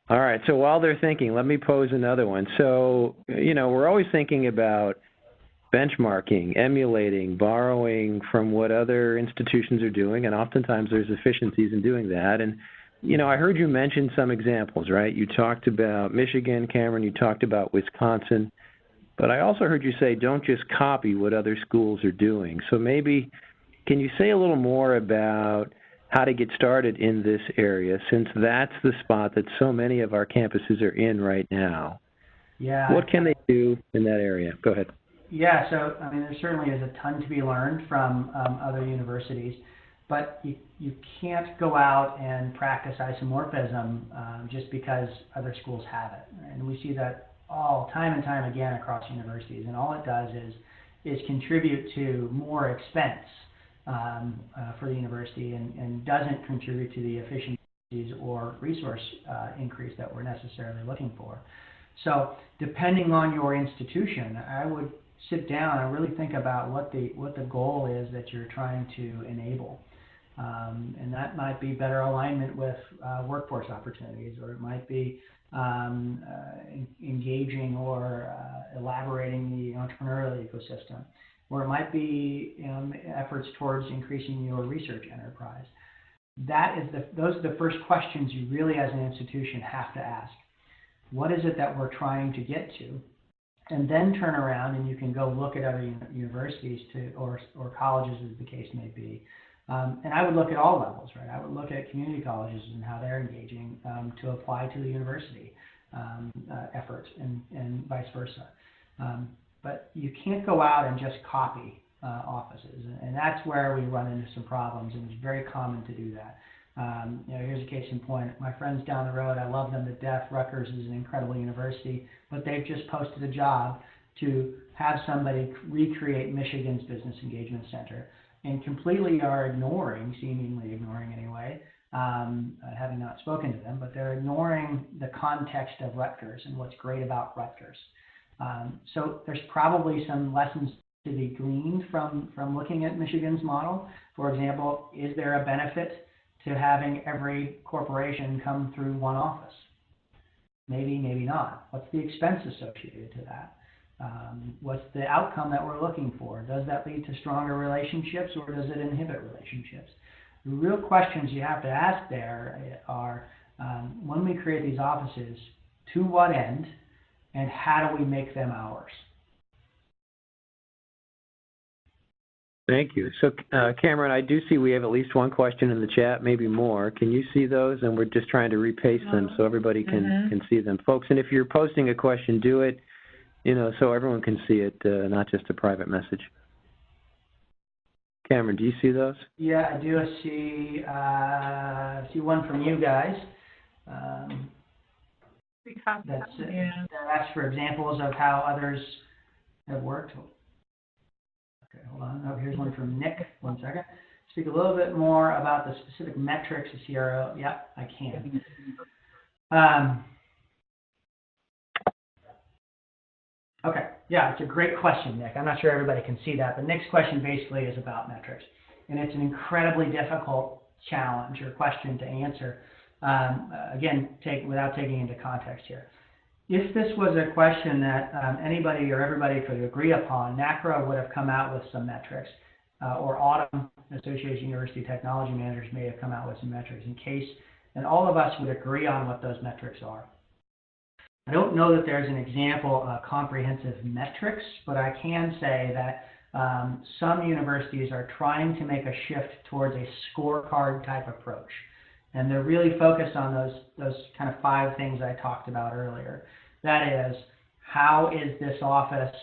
All right, so while they're thinking, let me pose another one. So, you know, we're always thinking about benchmarking, emulating, borrowing from what other institutions are doing, and oftentimes there's efficiencies in doing that. And, you know, I heard you mention some examples, right? You talked about Michigan, Cameron, you talked about Wisconsin, but I also heard you say don't just copy what other schools are doing. So maybe can you say a little more about how to get started in this area, since that's the spot that so many of our campuses are in right now? Yeah. What can they do in that area? Go ahead. Yeah, so I mean, there certainly is a ton to be learned from other universities, but you can't go out and practice isomorphism just because other schools have it. And we see that all time and time again across universities, and all it does is contribute to more expense for the university and doesn't contribute to the efficiencies or resource increase that we're necessarily looking for. So depending on your institution, I would sit down and really think about what the goal is that you're trying to enable. And that might be better alignment with workforce opportunities, or it might be engaging or elaborating the entrepreneurial ecosystem, or it might be efforts towards increasing your research enterprise. Those are the first questions you really as an institution have to ask. What is it that we're trying to get to? And then turn around and you can go look at other universities or colleges, as the case may be. And I would look at all levels, right? I would look at community colleges and how they're engaging to apply to the university efforts and vice versa. But you can't go out and just copy offices. And that's where we run into some problems, and it's very common to do that. Here's a case in point. My friends down the road, I love them to death. Rutgers is an incredible university, but they've just posted a job to have somebody recreate Michigan's Business Engagement Center, and completely are ignoring, seemingly ignoring anyway, having not spoken to them, but they're ignoring the context of Rutgers and what's great about Rutgers. So there's probably some lessons to be gleaned from looking at Michigan's model. For example, is there a benefit to having every corporation come through one office? Maybe, maybe not. What's the expense associated to that? What's the outcome that we're looking for? Does that lead to stronger relationships, or does it inhibit relationships? The real questions you have to ask there are, when we create these offices, to what end, and how do we make them ours? Thank you. So, Cameron, I do see we have at least one question in the chat, maybe more. Can you see those? And we're just trying to repaste them so everybody can see them. Folks, and if you're posting a question, do it, so everyone can see it, not just a private message. Cameron, do you see those? Yeah, I do see one from you guys. That asks for examples of how others have worked. Okay, hold on. Oh, here's one from Nick. 1 second. Speak a little bit more about the specific metrics of CRO. Yep, I can. Okay, yeah, it's a great question, Nick. I'm not sure everybody can see that, but Nick's question basically is about metrics. And it's an incredibly difficult challenge or question to answer, again, without taking into context here. If this was a question that anybody or everybody could agree upon, NACRO would have come out with some metrics, or Autumn, Association of University Technology Managers, may have come out with some metrics and all of us would agree on what those metrics are. I don't know that there's an example of comprehensive metrics, but I can say that some universities are trying to make a shift towards a scorecard type approach. And they're really focused on those kind of 5 things I talked about earlier. That is, how is this office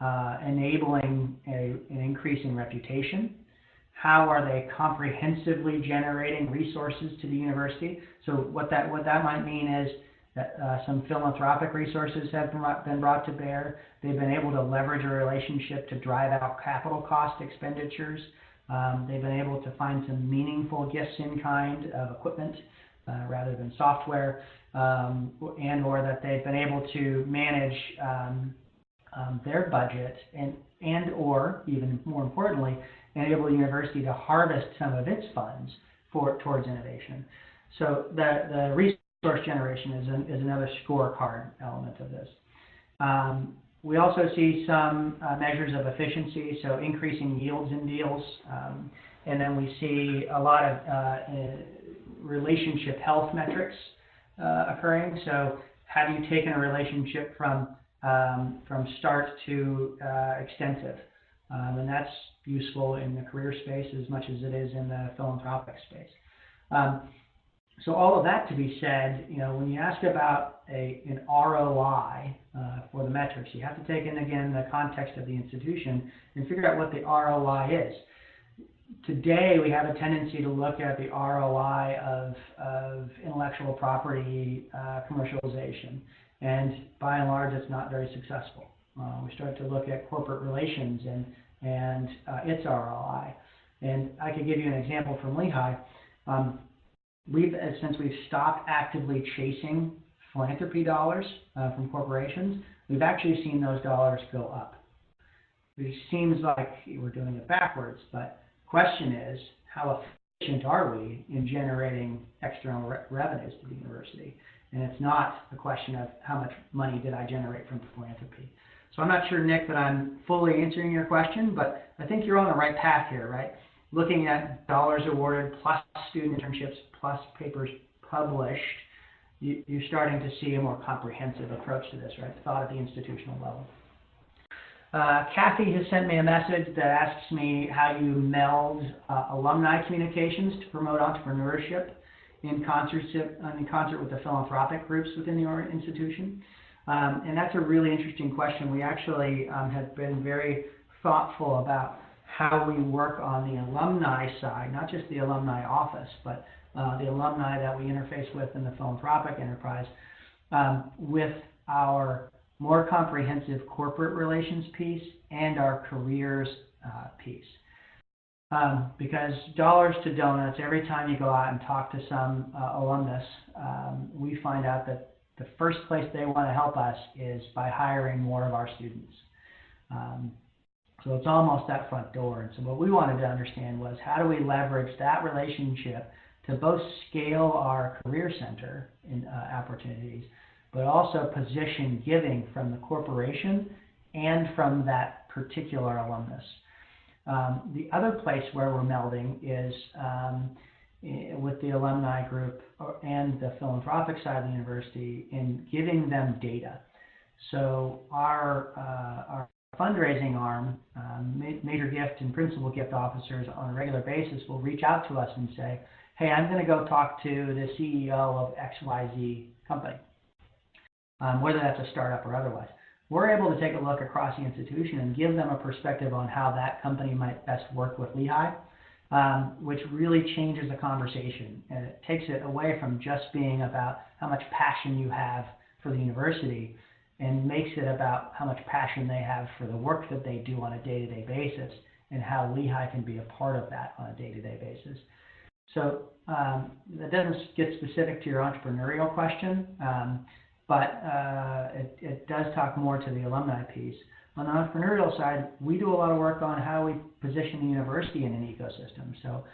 enabling an increase in reputation? How are they comprehensively generating resources to the university? So what that might mean is that some philanthropic resources have been brought to bear. They've been able to leverage a relationship to drive out capital cost expenditures. They've been able to find some meaningful gifts in kind of equipment rather than software, and or that they've been able to manage their budget and or, even more importantly, enable the university to harvest some of its funds towards innovation. So the resource generation is another scorecard element of this. We also see some measures of efficiency, so increasing yields in deals, and then we see a lot of relationship health metrics occurring. So have you taken a relationship from start to extensive? And that's useful in the career space as much as it is in the philanthropic space. So all of that to be said, when you ask about an ROI for the metrics, you have to take in, again, the context of the institution and figure out what the ROI is. Today, we have a tendency to look at the ROI of intellectual property commercialization, and by and large, it's not very successful. We start to look at corporate relations and its ROI. And I could give you an example from Lehigh. Since we've stopped actively chasing philanthropy dollars from corporations, we've actually seen those dollars go up. It seems like we're doing it backwards, but the question is, how efficient are we in generating external revenues to the university? And it's not a question of how much money did I generate from philanthropy. So I'm not sure, Nick, that I'm fully answering your question, but I think you're on the right path here, right? Looking at dollars awarded plus student internships plus papers published, you're starting to see a more comprehensive approach to this, right? Thought at the institutional level. Kathy has sent me a message that asks me how you meld alumni communications to promote entrepreneurship in concert with the philanthropic groups within the institution. And that's a really interesting question. We actually have been very thoughtful about how we work on the alumni side, not just the alumni office, but the alumni that we interface with in the philanthropic enterprise, with our more comprehensive corporate relations piece and our careers piece. Because dollars to donuts, every time you go out and talk to some alumnus, we find out that the first place they want to help us is by hiring more of our students. So it's almost that front door. And so what we wanted to understand was, how do we leverage that relationship to both scale our career center in opportunities, but also position giving from the corporation and from that particular alumnus. The other place where we're melding is with the alumni group and the philanthropic side of the university in giving them data. So our fundraising arm, major gift and principal gift officers on a regular basis will reach out to us and say, hey, I'm going to go talk to the CEO of XYZ company, whether that's a startup or otherwise. We're able to take a look across the institution and give them a perspective on how that company might best work with Lehigh, which really changes the conversation. And it takes it away from just being about how much passion you have for the university and makes it about how much passion they have for the work that they do on a day-to-day basis and how Lehigh can be a part of that on a day-to-day basis. So that doesn't get specific to your entrepreneurial question, but it does talk more to the alumni piece. On the entrepreneurial side, we do a lot of work on how we position the university in an ecosystem. So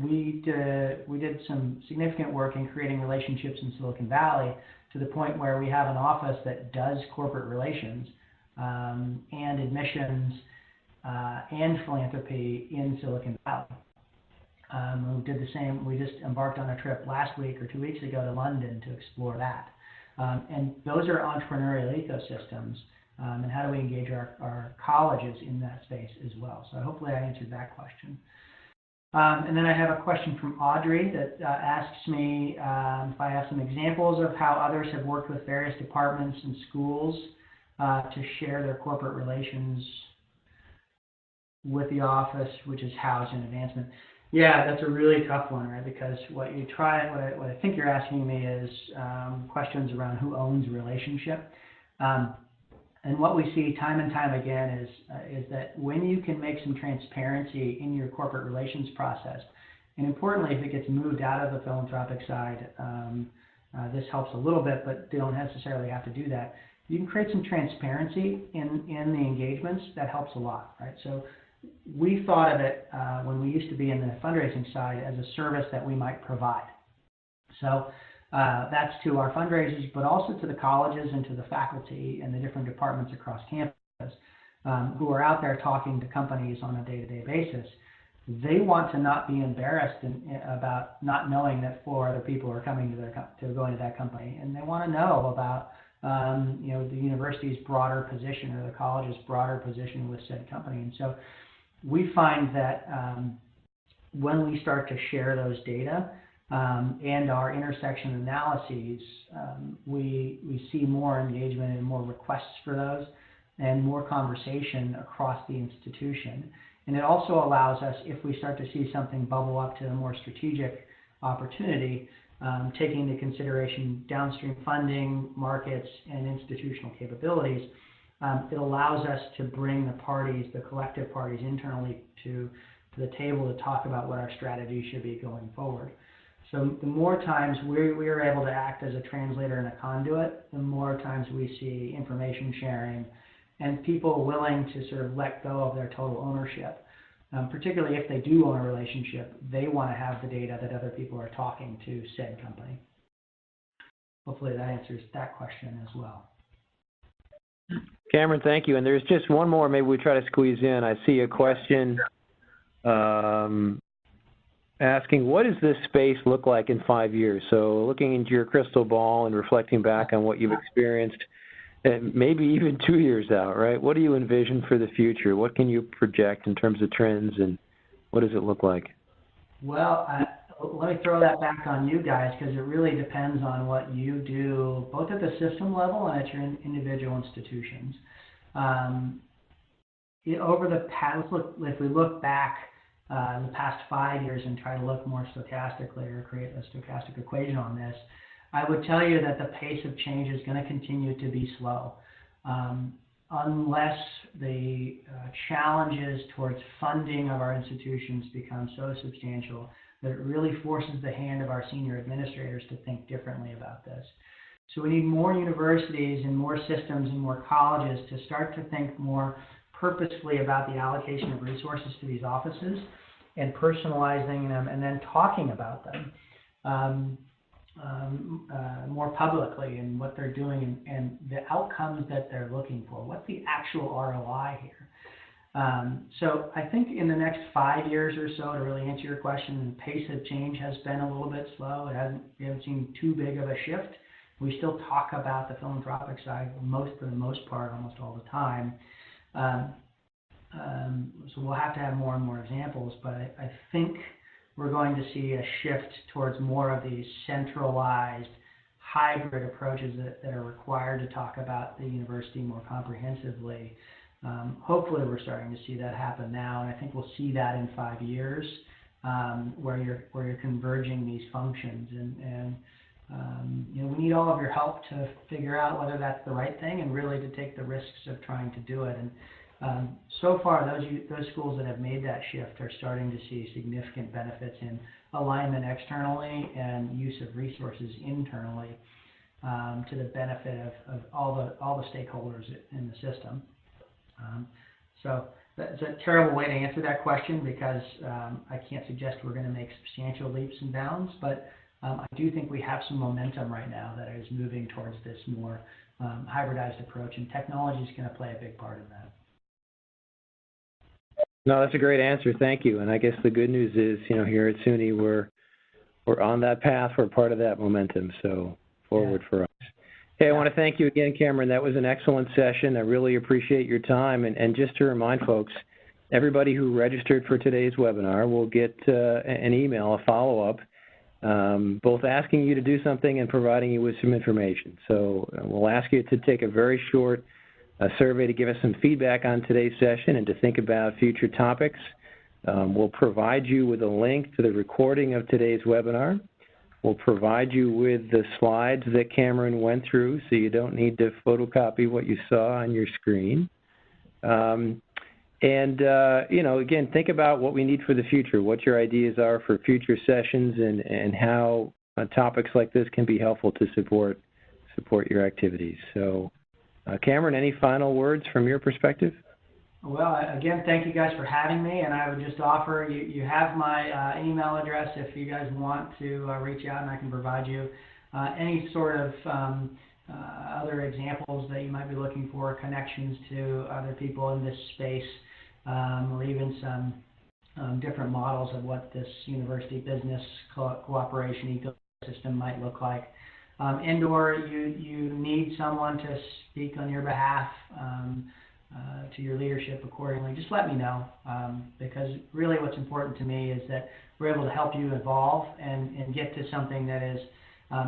we did some significant work in creating relationships in Silicon Valley to the point where we have an office that does corporate relations and admissions and philanthropy in Silicon Valley. We did the same. We just embarked on a trip last week or 2 weeks ago to London to explore that. And those are entrepreneurial ecosystems. And how do we engage our colleges in that space as well? So hopefully I answered that question. And then I have a question from Audrey that asks me if I have some examples of how others have worked with various departments and schools to share their corporate relations with the office, which is housed in advancement. Yeah, that's a really tough one, right? Because what I think you're asking me is questions around who owns a relationship. And what we see time and time again is that when you can make some transparency in your corporate relations process, and importantly, if it gets moved out of the philanthropic side, this helps a little bit, but they don't necessarily have to do that. You can create some transparency in the engagements. That helps a lot, right? So we thought of it when we used to be in the fundraising side as a service that we might provide. So that's to our fundraisers, but also to the colleges and to the faculty and the different departments across campus who are out there talking to companies on a day-to-day basis. They want to not be embarrassed about not knowing that 4 other people are coming to going to that company, and they want to know about the university's broader position or the college's broader position with said company. And so we find that when we start to share those data and our intersection analyses, we see more engagement and more requests for those and more conversation across the institution. And it also allows us, if we start to see something bubble up to a more strategic opportunity, taking into consideration downstream funding, markets, and institutional capabilities, it allows us to bring the parties, the collective parties internally to the table to talk about what our strategy should be going forward. So the more times we are able to act as a translator and a conduit, the more times we see information sharing and people willing to sort of let go of their total ownership. Particularly if they do own a relationship, they want to have the data that other people are talking to said company. Hopefully that answers that question as well. Cameron, thank you. And there's just one more maybe we try to squeeze in. I see a question asking, what does this space look like in 5 years? So looking into your crystal ball and reflecting back on what you've experienced, and maybe even 2 years out, right? What do you envision for the future? What can you project in terms of trends, and what does it look like? Well, let me throw that back on you guys, because it really depends on what you do, both at the system level and at your individual institutions. Over the past, if we look back in the past 5 years and try to look more stochastically or create a stochastic equation on this, I would tell you that the pace of change is going to continue to be slow. Unless the challenges towards funding of our institutions become so substantial that it really forces the hand of our senior administrators to think differently about this. So we need more universities and more systems and more colleges to start to think more purposefully about the allocation of resources to these offices and personalizing them and then talking about them more publicly and what they're doing and the outcomes that they're looking for. What's the actual ROI here? So I think in the next 5 years or so, to really answer your question, the pace of change has been a little bit slow. We haven't seen too big of a shift. We still talk about the philanthropic side for the most part, almost all the time. So we'll have to have more and more examples, but I think we're going to see a shift towards more of these centralized hybrid approaches that are required to talk about the university more comprehensively. Hopefully we're starting to see that happen now, and I think we'll see that in 5 years, where you're converging these functions, and you know, we need all of your help to figure out whether that's the right thing and really to take the risks of trying to do it. And so far, those schools that have made that shift are starting to see significant benefits in alignment externally and use of resources internally, to the benefit of all the stakeholders in the system. So that's a terrible way to answer that question, because I can't suggest we're going to make substantial leaps and bounds, but I do think we have some momentum right now that is moving towards this more hybridized approach, and technology is going to play a big part in that. No, that's a great answer. Thank you. And I guess the good news is, you know, here at SUNY, we're on that path. We're part of that momentum. So forward for us. Hey, I want to thank you again, Cameron. That was an excellent session. I really appreciate your time. And just to remind folks, everybody who registered for today's webinar will get an email, a follow-up, both asking you to do something and providing you with some information. So we'll ask you to take a very short survey to give us some feedback on today's session and to think about future topics. We'll provide you with a link to the recording of today's webinar. We'll provide you with the slides that Cameron went through, so you don't need to photocopy what you saw on your screen. You know, again, think about what we need for the future, what your ideas are for future sessions, and how topics like this can be helpful to support your activities. So, Cameron, any final words from your perspective? Well, again, thank you guys for having me, and I would just offer, you have my email address if you guys want to reach out, and I can provide you any sort of other examples that you might be looking for, connections to other people in this space, or even some different models of what this university business cooperation ecosystem might look like. And/or you need someone to speak on your behalf to your leadership accordingly, just let me know, because really what's important to me is that we're able to help you evolve and get to something that is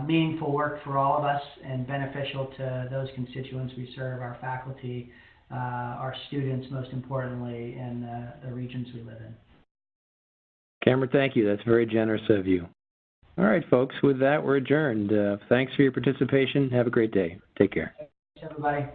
meaningful work for all of us and beneficial to those constituents we serve, our faculty, our students, most importantly, and the regions we live in. Cameron, thank you. That's very generous of you. All right, folks, with that, we're adjourned. Thanks for your participation. Have a great day. Take care. Thanks, everybody.